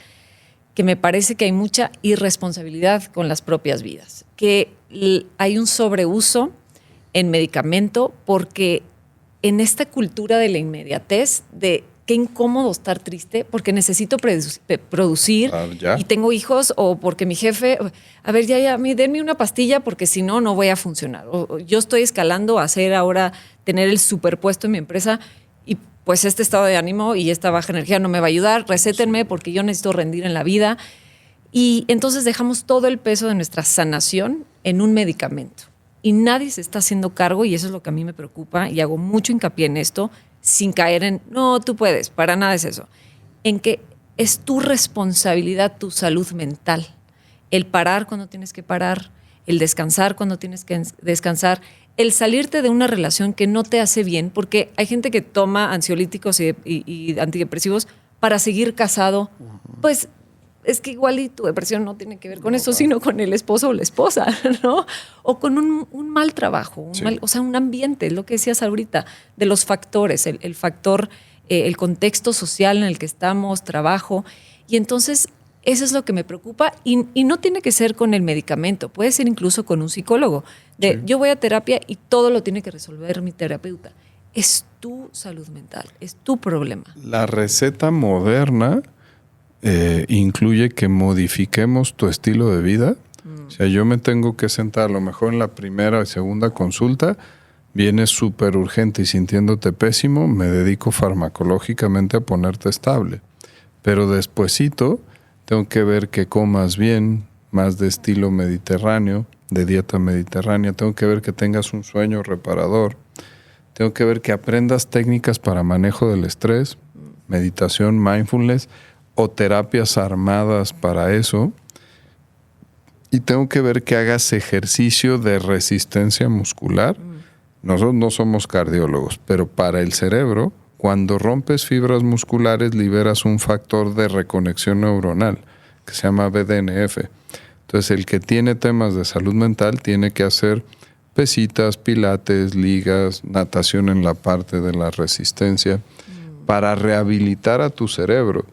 que me parece que hay mucha irresponsabilidad con las propias vidas, que hay un sobreuso en medicamento, porque en esta cultura de la inmediatez, de qué incómodo estar triste porque necesito producir y tengo hijos, o porque mi jefe, a ver, denme una pastilla porque si no, no voy a funcionar. O yo estoy escalando a hacer ahora, tener el superpuesto en mi empresa y pues este estado de ánimo y esta baja energía no me va a ayudar, recétenme porque yo necesito rendir en la vida. Y entonces dejamos todo el peso de nuestra sanación en un medicamento. Y nadie se está haciendo cargo, y eso es lo que a mí me preocupa, y hago mucho hincapié en esto, sin caer en, no, tú puedes, para nada es eso. En que es tu responsabilidad, tu salud mental. El parar cuando tienes que parar, el descansar cuando tienes que descansar, el salirte de una relación que no te hace bien, porque hay gente que toma ansiolíticos y antidepresivos para seguir casado. Pues es que igual y tu depresión no tiene que ver con eso, sino con el esposo o la esposa, ¿no? O con un mal trabajo, o sea, un ambiente, lo que decías ahorita, de los factores, el factor, el contexto social en el que estamos, trabajo. Y entonces eso es lo que me preocupa, y no tiene que ser con el medicamento, puede ser incluso con un psicólogo. Yo voy a terapia y todo lo tiene que resolver mi terapeuta. Es tu salud mental, es tu problema. La receta moderna incluye que modifiquemos tu estilo de vida. O sea, yo me tengo que sentar, a lo mejor en la primera y segunda consulta, vienes súper urgente y sintiéndote pésimo, me dedico farmacológicamente a ponerte estable. Pero despuesito tengo que ver que comas bien, más de estilo mediterráneo, de dieta mediterránea. Tengo que ver que tengas un sueño reparador. Tengo que ver que aprendas técnicas para manejo del estrés, meditación, mindfulness, o terapias armadas para eso. Y tengo que ver que hagas ejercicio de resistencia muscular. Nosotros no somos cardiólogos, pero para el cerebro, cuando rompes fibras musculares, liberas un factor de reconexión neuronal que se llama BDNF. Entonces, el que tiene temas de salud mental tiene que hacer pesitas, pilates, ligas, natación en la parte de la resistencia para rehabilitar a tu cerebro.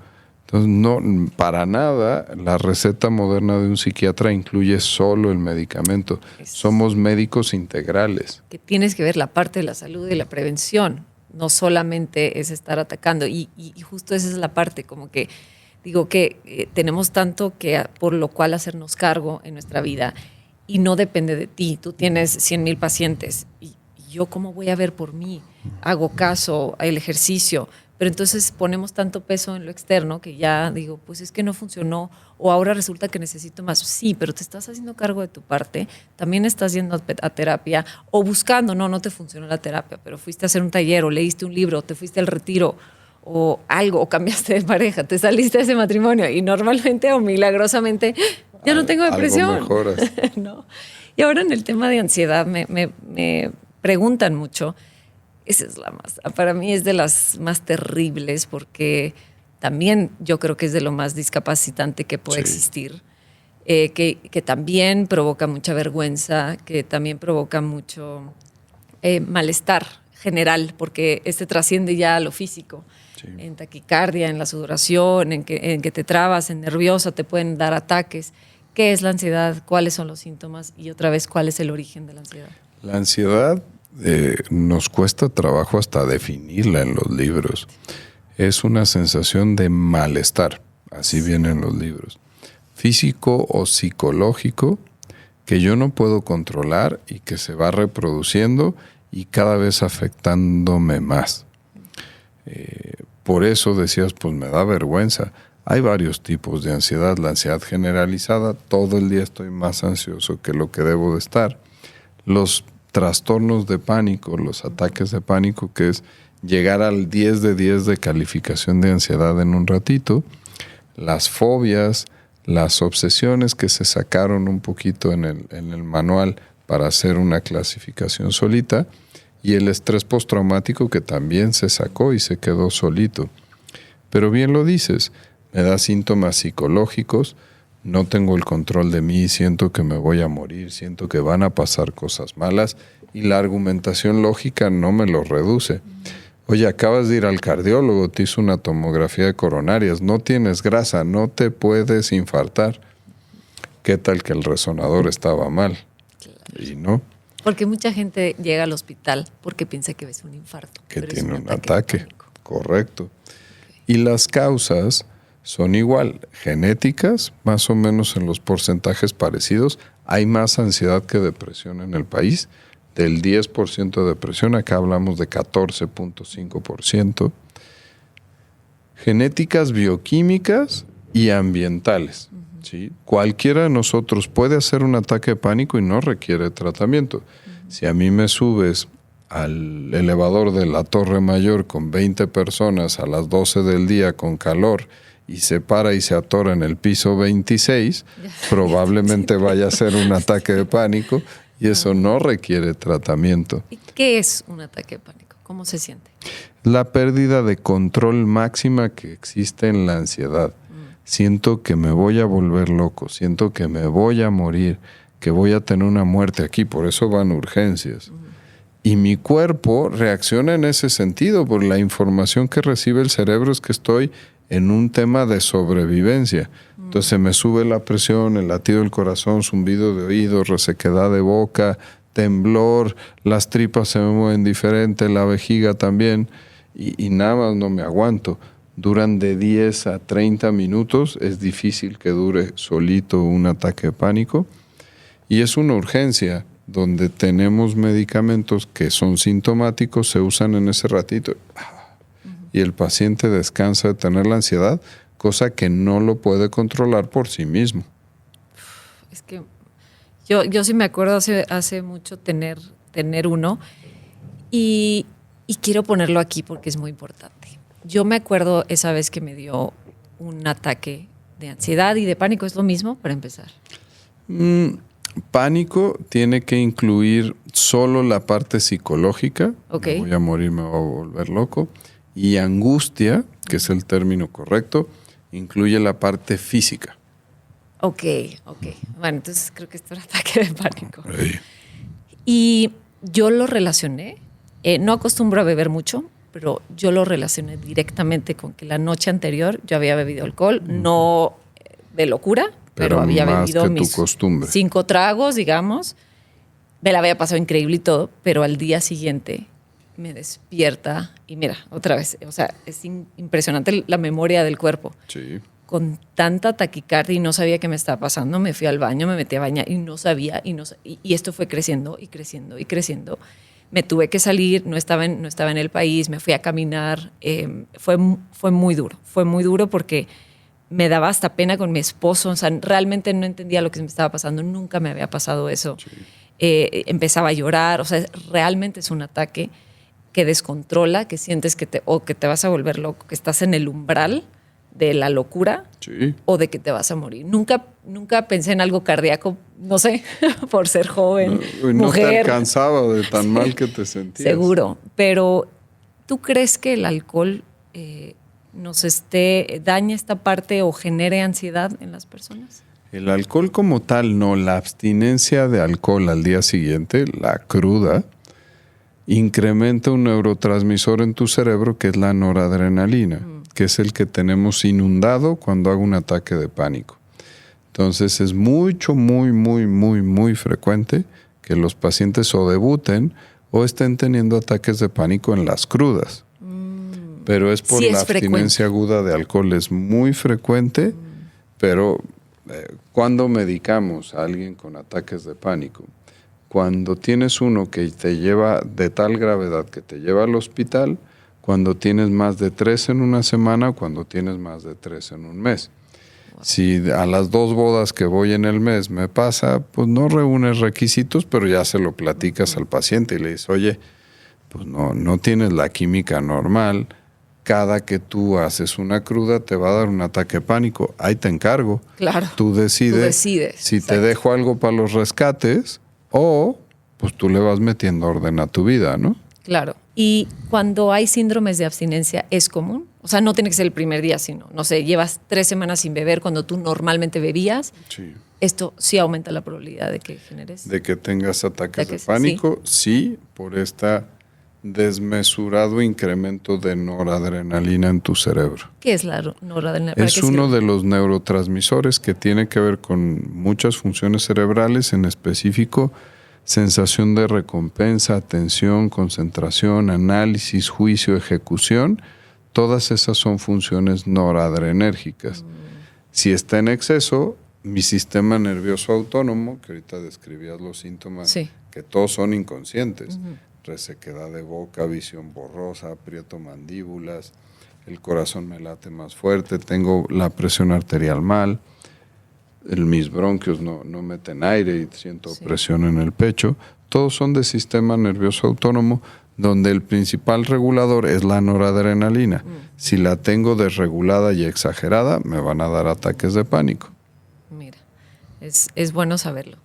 Entonces, no, para nada la receta moderna de un psiquiatra incluye solo el medicamento. Somos médicos integrales. Que tienes que ver la parte de la salud y la prevención. No solamente es estar atacando. Y justo esa es la parte, como que digo que tenemos tanto que por lo cual hacernos cargo en nuestra vida, y no depende de ti. Tú tienes 100,000 pacientes y yo cómo voy a ver por mí. Hago caso al ejercicio. Pero entonces ponemos tanto peso en lo externo que ya digo, pues es que no funcionó, o ahora resulta que necesito más. Sí, pero te estás haciendo cargo de tu parte, también estás yendo a terapia o buscando, no te funcionó la terapia, pero fuiste a hacer un taller o leíste un libro, o te fuiste al retiro o algo, o cambiaste de pareja, te saliste de ese matrimonio y normalmente o milagrosamente ya no tengo depresión. Algo mejoras. ¿No? Y ahora en el tema de ansiedad me preguntan mucho. Esa es para mí es de las más terribles porque también yo creo que es de lo más discapacitante que puede existir. Que también provoca mucha vergüenza, que también provoca mucho malestar general, porque trasciende ya a lo físico. Sí. En taquicardia, en la sudoración, en que te trabas, en nerviosa, te pueden dar ataques. ¿Qué es la ansiedad? ¿Cuáles son los síntomas? Y otra vez, ¿cuál es el origen de la ansiedad? La ansiedad nos cuesta trabajo hasta definirla en los libros. Es una sensación de malestar, así vienen los libros. Físico o psicológico que yo no puedo controlar y que se va reproduciendo y cada vez afectándome más. Por eso decías, pues me da vergüenza. Hay varios tipos de ansiedad. La ansiedad generalizada, todo el día estoy más ansioso que lo que debo de estar. Los trastornos de pánico, los ataques de pánico, que es llegar al 10 de 10 de calificación de ansiedad en un ratito. Las fobias, las obsesiones que se sacaron un poquito en el manual para hacer una clasificación solita, y el estrés postraumático que también se sacó y se quedó solito. Pero bien lo dices, me da síntomas psicológicos, no tengo el control de mí, siento que me voy a morir, siento que van a pasar cosas malas y la argumentación lógica no me lo reduce. Oye, acabas de ir al cardiólogo, te hizo una tomografía de coronarias, no tienes grasa, no te puedes infartar. ¿Qué tal que el resonador estaba mal? Claro. Y no. Porque mucha gente llega al hospital porque piensa que es un infarto. Que tiene un ataque. Correcto. Okay. Y las causas son igual, genéticas, más o menos en los porcentajes parecidos. Hay más ansiedad que depresión en el país. Del 10% de depresión, acá hablamos de 14.5%. Genéticas, bioquímicas y ambientales. ¿Sí? Cualquiera de nosotros puede hacer un ataque de pánico y no requiere tratamiento. Si a mí me subes al elevador de la Torre Mayor con 20 personas a las 12 del día con calor y se para y se atora en el piso 26, probablemente vaya a ser un ataque de pánico y eso no requiere tratamiento. ¿Y qué es un ataque de pánico? ¿Cómo se siente? La pérdida de control máxima que existe en la ansiedad. Siento que me voy a volver loco, siento que me voy a morir, que voy a tener una muerte aquí, por eso van urgencias. Y mi cuerpo reacciona en ese sentido, por la información que recibe el cerebro es que estoy en un tema de sobrevivencia. Entonces se me sube la presión, el latido del corazón, zumbido de oídos, resequedad de boca, temblor, las tripas se me mueven diferente, la vejiga también, y nada más no me aguanto. Duran de 10 a 30 minutos, es difícil que dure solito un ataque de pánico y es una urgencia donde tenemos medicamentos que son sintomáticos, se usan en ese ratito y el paciente descansa de tener la ansiedad, cosa que no lo puede controlar por sí mismo. Es que yo sí me acuerdo hace mucho tener uno y quiero ponerlo aquí porque es muy importante. Yo me acuerdo esa vez que me dio un ataque de ansiedad y de pánico. ¿Es lo mismo para empezar? Pánico tiene que incluir solo la parte psicológica. Okay. Me voy a morir, me voy a volver loco. Y angustia, que es el término correcto, incluye la parte física. Ok. Bueno, entonces creo que esto era ataque de pánico. Hey. Y yo lo relacioné. No acostumbro a beber mucho, pero yo lo relacioné directamente con que la noche anterior yo había bebido alcohol, no de locura, pero había bebido mis 5 tragos, digamos. Me la había pasado increíble y todo, pero al día siguiente me despierta y mira, otra vez, o sea, es impresionante la memoria del cuerpo. Sí. Con tanta taquicardia y no sabía qué me estaba pasando, me fui al baño, me metí a bañar y no sabía, y esto fue creciendo y creciendo y creciendo. Me tuve que salir, no estaba en el país, me fui a caminar. Fue muy duro porque me daba hasta pena con mi esposo. O sea, realmente no entendía lo que me estaba pasando, nunca me había pasado eso. Sí. Empezaba a llorar, o sea, realmente es un ataque que descontrola, que sientes que te vas a volver loco, que estás en el umbral de la locura Sí. o de que te vas a morir. Nunca pensé en algo cardíaco, no sé, por ser joven, No te mujer. alcanzaba de tan mal que te sentías. Seguro, pero ¿tú crees que el alcohol daña esta parte o genere ansiedad en las personas? El alcohol como tal, no. La abstinencia de alcohol al día siguiente, la cruda, incrementa un neurotransmisor en tu cerebro que es la noradrenalina, que es el que tenemos inundado cuando hago un ataque de pánico. Entonces es muy frecuente que los pacientes o debuten o estén teniendo ataques de pánico en las crudas. Pero es por Sí, la es frecuente. abstinencia aguda de alcohol, es muy frecuente, pero ¿cuándo medicamos a alguien con ataques de pánico? Cuando tienes uno que te lleva de tal gravedad que te lleva al hospital, cuando tienes más de 3 en una semana, cuando tienes más de 3 en un mes. Si a las 2 bodas que voy en el mes me pasa, pues no reúnes requisitos, pero ya se lo platicas al paciente y le dices, oye, pues no tienes la química normal. Cada que tú haces una cruda te va a dar un ataque de pánico. Ahí te encargo. Claro. Tú decides si exacto. te dejo algo para los rescates o pues tú le vas metiendo orden a tu vida, ¿no? Claro. Y cuando hay síndromes de abstinencia, ¿es común? O sea, no tiene que ser el primer día, sino, no sé, llevas 3 semanas sin beber cuando tú normalmente bebías. Sí. Esto sí aumenta la probabilidad de que generes. De que tengas ataques de pánico, sí, por este desmesurado incremento de noradrenalina en tu cerebro. ¿Qué es la noradrenalina? Es uno de los neurotransmisores que tiene que ver con muchas funciones cerebrales, en específico sensación de recompensa, atención, concentración, análisis, juicio, ejecución. Todas esas son funciones noradrenérgicas. Si está en exceso, mi sistema nervioso autónomo, que ahorita describías los síntomas, que todos son inconscientes, resequedad de boca, visión borrosa, aprieto mandíbulas, el corazón me late más fuerte, tengo la presión arterial mal, mis bronquios no meten aire y siento presión en el pecho. Todos son de sistema nervioso autónomo, donde el principal regulador es la noradrenalina. Si la tengo desregulada y exagerada, me van a dar ataques de pánico. Mira, es bueno saberlo.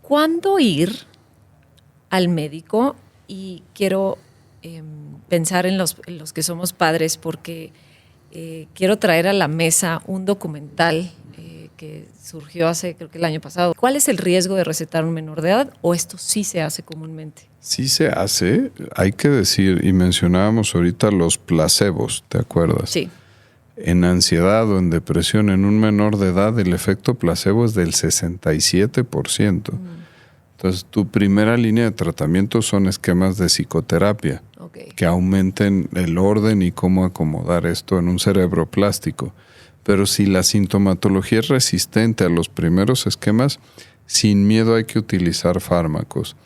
¿Cuándo ir al médico? Y quiero pensar en los que somos padres, porque quiero traer a la mesa un documental que surgió hace, creo que el año pasado. ¿Cuál es el riesgo de recetar a un menor de edad o esto sí se hace comúnmente? Sí se hace, hay que decir, y mencionábamos ahorita los placebos, ¿te acuerdas? Sí. En ansiedad o en depresión en un menor de edad el efecto placebo es del 67%. Entonces tu primera línea de tratamiento son esquemas de psicoterapia que aumenten el orden y cómo acomodar esto en un cerebro plástico. Pero si la sintomatología es resistente a los primeros esquemas, sin miedo hay que utilizar fármacos.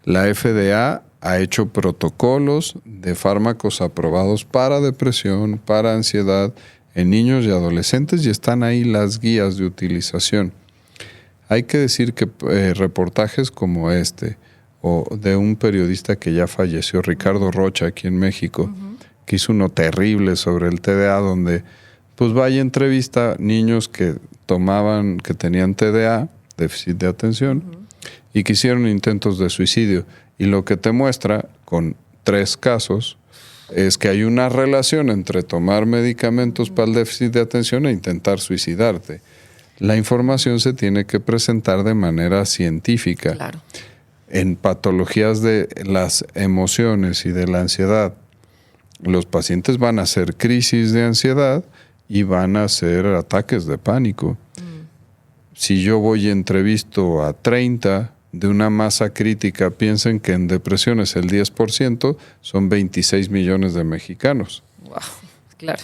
La FDA ha hecho protocolos de fármacos aprobados para depresión, para ansiedad en niños y adolescentes y están ahí las guías de utilización. Hay que decir que reportajes como este o de un periodista que ya falleció, Ricardo Rocha, aquí en México, que hizo uno terrible sobre el TDA, donde pues vaya entrevista niños que tenían TDA, déficit de atención, y que hicieron intentos de suicidio. Y lo que te muestra, con 3 casos, es que hay una relación entre tomar medicamentos para el déficit de atención e intentar suicidarte. La información se tiene que presentar de manera científica. Claro. En patologías de las emociones y de la ansiedad, los pacientes van a hacer crisis de ansiedad y van a hacer ataques de pánico. Si yo voy y entrevisto a 30 de una masa crítica, piensen que en depresión es el 10%, son 26 millones de mexicanos. Wow, claro.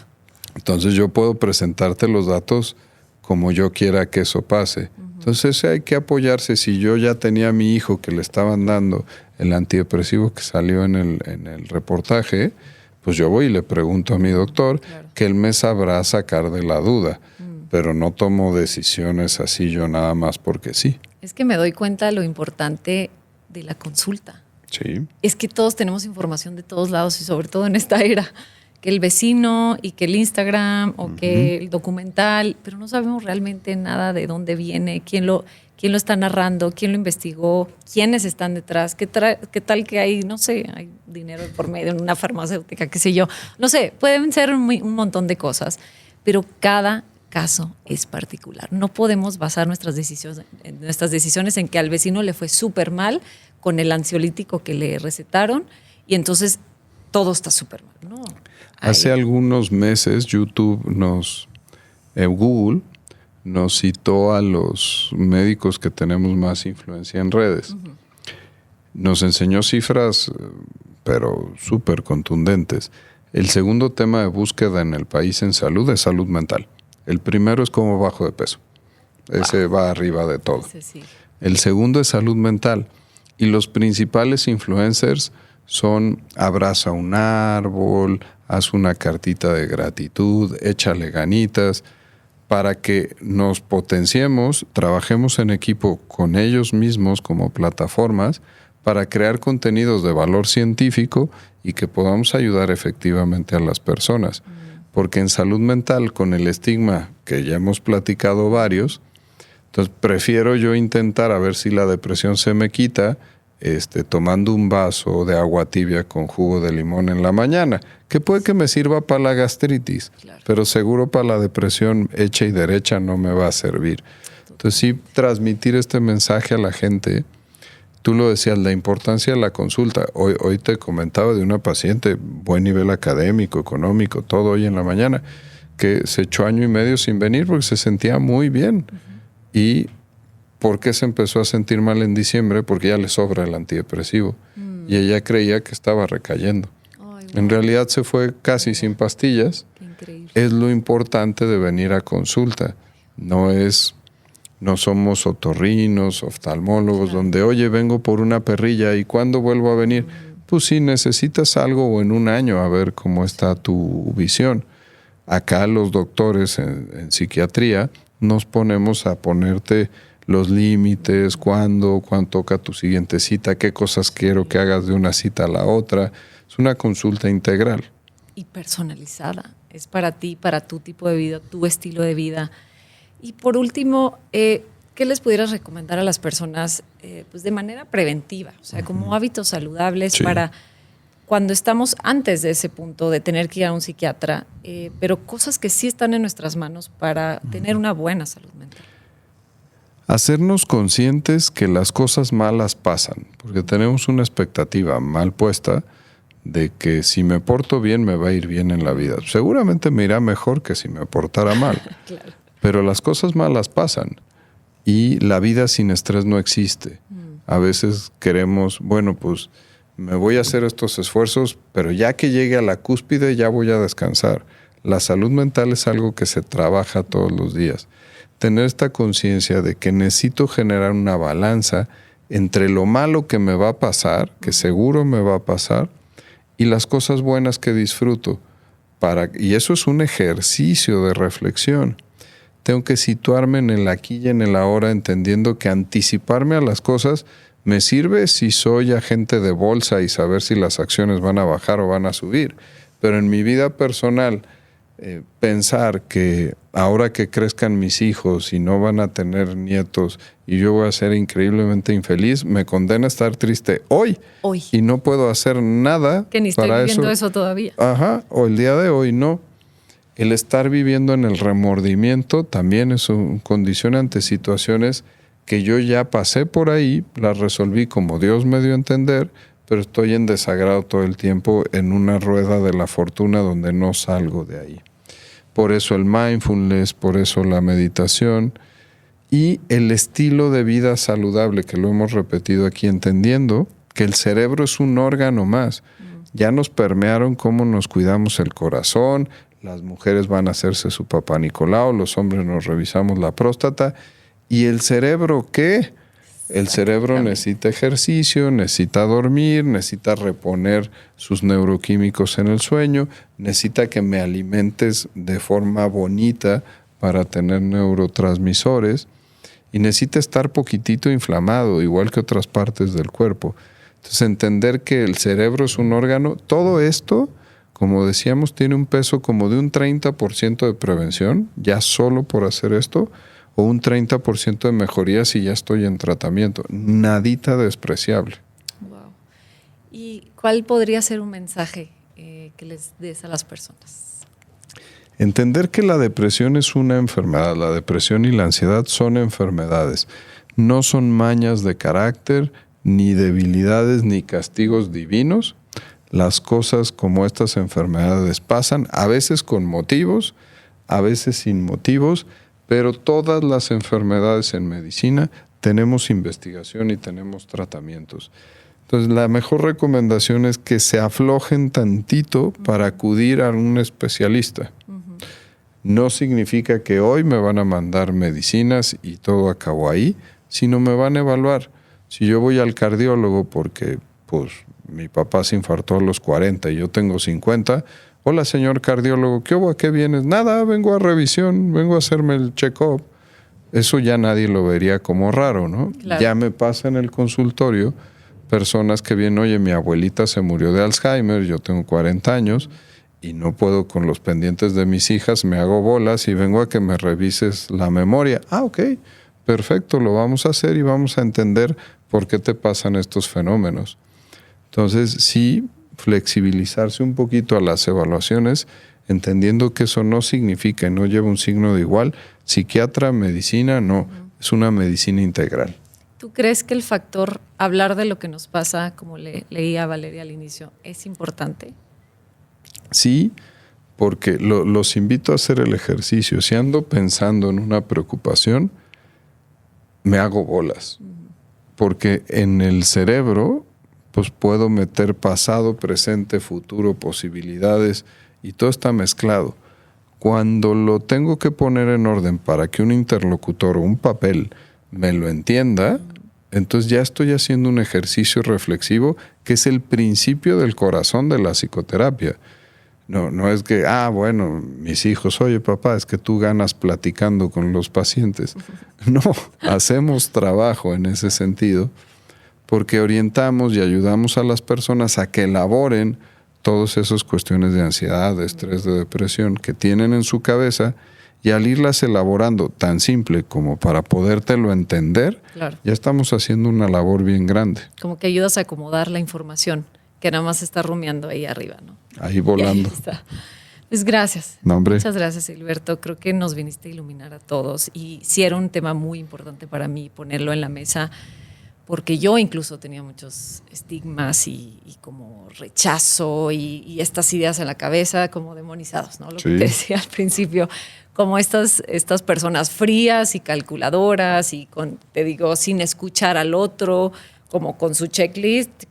Entonces yo puedo presentarte los datos como yo quiera que eso pase. Entonces hay que apoyarse. Si yo ya tenía a mi hijo que le estaban dando el antidepresivo que salió en el reportaje, pues yo voy y le pregunto a mi doctor, que él me sabrá sacar de la duda. Pero no tomo decisiones así yo nada más porque sí. Es que me doy cuenta de lo importante de la consulta. Sí. Es que todos tenemos información de todos lados y sobre todo en esta era que el vecino y que el Instagram o que el documental, pero no sabemos realmente nada de dónde viene, quién lo está narrando, quién lo investigó, quiénes están detrás, qué tal que hay, no sé, hay dinero por medio en una farmacéutica, qué sé yo. No sé, pueden ser un montón de cosas, pero cada caso es particular. No podemos basar nuestras decisiones en que al vecino le fue súper mal con el ansiolítico que le recetaron y entonces todo está súper mal, ¿no? Hace algunos meses Google nos citó a los médicos que tenemos más influencia en redes. Nos enseñó cifras, pero súper contundentes. El segundo tema de búsqueda en el país en salud es salud mental. El primero es cómo bajo de peso. Ese va arriba de todo. Sí. El segundo es salud mental. Y los principales influencers son abraza un árbol, haz una cartita de gratitud, échale ganitas, para que nos potenciemos, trabajemos en equipo con ellos mismos como plataformas para crear contenidos de valor científico y que podamos ayudar efectivamente a las personas. Porque en salud mental, con el estigma que ya hemos platicado varios, entonces prefiero yo intentar a ver si la depresión se me quita tomando un vaso de agua tibia con jugo de limón en la mañana, que puede que me sirva para la gastritis, claro, pero seguro para la depresión hecha y derecha no me va a servir. Entonces sí, transmitir este mensaje a la gente. Tú lo decías, la importancia de la consulta. Hoy te comentaba de una paciente, buen nivel académico, económico, todo hoy en la mañana, que se echó 1 año y medio sin venir porque se sentía muy bien. Y ¿por qué se empezó a sentir mal en diciembre? Porque ya le sobra el antidepresivo. Y ella creía que estaba recayendo. Ay, en realidad se fue casi sin pastillas. Qué increíble. Es lo importante de venir a consulta. No somos otorrinos, oftalmólogos, claro, donde, oye, vengo por una perrilla y ¿cuándo vuelvo a venir? Pues sí, necesitas algo o en 1 año a ver cómo está tu visión. Acá los doctores en psiquiatría nos ponemos a ponerte los límites, cuándo toca tu siguiente cita, qué cosas quiero que hagas de una cita a la otra. Es una consulta integral. Y personalizada. Es para ti, para tu tipo de vida, tu estilo de vida. Y por último, ¿qué les pudieras recomendar a las personas pues de manera preventiva? O sea, como hábitos saludables, sí, para cuando estamos antes de ese punto de tener que ir a un psiquiatra, pero cosas que sí están en nuestras manos para tener una buena salud mental. Hacernos conscientes que las cosas malas pasan, porque tenemos una expectativa mal puesta de que si me porto bien me va a ir bien en la vida. Seguramente me irá mejor que si me portara mal. Claro. Pero las cosas malas pasan y la vida sin estrés no existe. A veces queremos, bueno, pues me voy a hacer estos esfuerzos, pero ya que llegue a la cúspide ya voy a descansar. La salud mental es algo que se trabaja todos los días. Tener esta conciencia de que necesito generar una balanza entre lo malo que me va a pasar, que seguro me va a pasar, y las cosas buenas que disfruto. Y eso es un ejercicio de reflexión. Tengo que situarme en el aquí y en el ahora, entendiendo que anticiparme a las cosas me sirve si soy agente de bolsa y saber si las acciones van a bajar o van a subir. Pero en mi vida personal, pensar que ahora que crezcan mis hijos y no van a tener nietos y yo voy a ser increíblemente infeliz, me condena a estar triste hoy. Y no puedo hacer nada que ni estoy para viviendo eso todavía. Ajá, o el día de hoy no. El estar viviendo en el remordimiento también es un condición ante situaciones que yo ya pasé por ahí, las resolví como Dios me dio a entender, pero estoy en desagrado todo el tiempo en una rueda de la fortuna donde no salgo de ahí. Por eso el mindfulness, por eso la meditación y el estilo de vida saludable, que lo hemos repetido aquí, entendiendo que el cerebro es un órgano más. Ya nos permearon cómo nos cuidamos el corazón, las mujeres van a hacerse su papá Nicolau, los hombres nos revisamos la próstata. ¿Y el cerebro qué? El cerebro necesita ejercicio, necesita dormir, necesita reponer sus neuroquímicos en el sueño, necesita que me alimentes de forma bonita para tener neurotransmisores y necesita estar poquitito inflamado, igual que otras partes del cuerpo. Entonces, entender que el cerebro es un órgano, todo esto como decíamos, tiene un peso como de un 30% de prevención, ya solo por hacer esto, o un 30% de mejoría si ya estoy en tratamiento. Nadita despreciable. Wow. ¿Y cuál podría ser un mensaje que les des a las personas? Entender que la depresión es una enfermedad. La depresión y la ansiedad son enfermedades. No son mañas de carácter, ni debilidades, ni castigos divinos. Las cosas como estas enfermedades pasan, a veces con motivos, a veces sin motivos, pero todas las enfermedades en medicina tenemos investigación y tenemos tratamientos. Entonces, la mejor recomendación es que se aflojen tantito para acudir a un especialista. No significa que hoy me van a mandar medicinas y todo acabó ahí, sino me van a evaluar. Si yo voy al cardiólogo porque pues, mi papá se infartó a los 40 y yo tengo 50, hola, señor cardiólogo, ¿qué hubo? ¿A qué vienes? Nada, vengo a revisión, vengo a hacerme el check-up. Eso ya nadie lo vería como raro, ¿no? Claro. Ya me pasa en el consultorio personas que vienen, oye, mi abuelita se murió de Alzheimer, yo tengo 40 años y no puedo con los pendientes de mis hijas, me hago bolas y vengo a que me revises la memoria. Ah, ok, perfecto, lo vamos a hacer y vamos a entender por qué te pasan estos fenómenos. Entonces, sí, flexibilizarse un poquito a las evaluaciones, entendiendo que eso no significa y no lleva un signo de igual. Psiquiatra, medicina, no, es una medicina integral. ¿Tú crees que el factor hablar de lo que nos pasa, como leía a Valeria al inicio, es importante? Sí, porque los invito a hacer el ejercicio. Si ando pensando en una preocupación, me hago bolas. Porque en el cerebro pues puedo meter pasado, presente, futuro, posibilidades y todo está mezclado. Cuando lo tengo que poner en orden para que un interlocutor o un papel me lo entienda, entonces ya estoy haciendo un ejercicio reflexivo que es el principio del corazón de la psicoterapia. No es que, bueno, mis hijos, oye papá, es que tú ganas platicando con los pacientes. No, hacemos trabajo en ese sentido porque orientamos y ayudamos a las personas a que elaboren todas esas cuestiones de ansiedad, de estrés, de depresión que tienen en su cabeza y al irlas elaborando tan simple como para podértelo entender, claro, ya estamos haciendo una labor bien grande. Como que ayudas a acomodar la información que nada más está rumiando ahí arriba, ¿no? Ahí volando. Ahí está. Pues gracias. No, hombre. Muchas gracias, Gilberto. Creo que nos viniste a iluminar a todos y sí era un tema muy importante para mí ponerlo en la mesa porque yo incluso tenía muchos estigmas y como rechazo y estas ideas en la cabeza como demonizados, ¿no? Lo que te decía al principio, como estas personas frías y calculadoras y te digo, sin escuchar al otro, como con su checklist,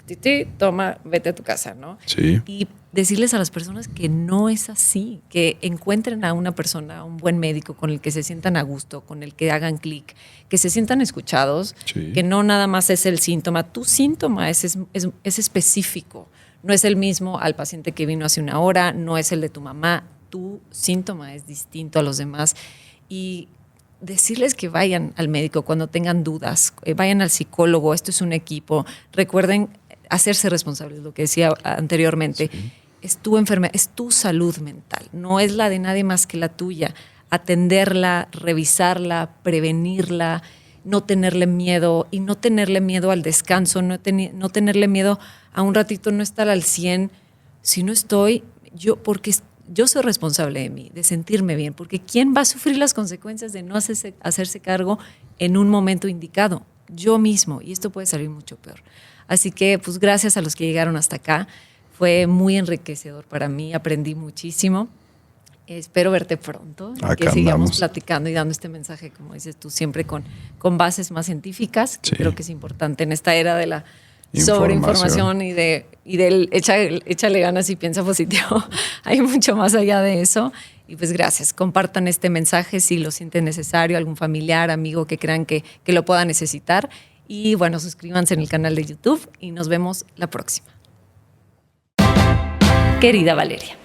toma, vete a tu casa, ¿no? Sí. Y decirles a las personas que no es así, que encuentren a una persona, a un buen médico con el que se sientan a gusto, con el que hagan clic, que se sientan escuchados, que no nada más es el síntoma. Tu síntoma es específico, no es el mismo al paciente que vino hace una hora, no es el de tu mamá, tu síntoma es distinto a los demás y decirles que vayan al médico cuando tengan dudas, vayan al psicólogo, esto es un equipo, recuerden hacerse responsables, lo que decía anteriormente. Sí. Es tu enfermedad, es tu salud mental, no es la de nadie más que la tuya. Atenderla, revisarla, prevenirla, no tenerle miedo y no tenerle miedo al descanso, no tenerle miedo a un ratito no estar al 100. Si no estoy, porque yo soy responsable de mí, de sentirme bien, porque ¿quién va a sufrir las consecuencias de no hacerse cargo en un momento indicado? Yo mismo, y esto puede salir mucho peor. Así que, pues gracias a los que llegaron hasta acá. Fue muy enriquecedor para mí, aprendí muchísimo. Espero verte pronto, que sigamos platicando y dando este mensaje, como dices tú, siempre con bases más científicas. Sí. Creo que es importante en esta era de la sobreinformación y del échale ganas y piensa positivo. Hay mucho más allá de eso. Y pues gracias. Compartan este mensaje si lo sienten necesario, algún familiar, amigo que crean que lo pueda necesitar. Y bueno, suscríbanse en el canal de YouTube y nos vemos la próxima. Querida Valeria.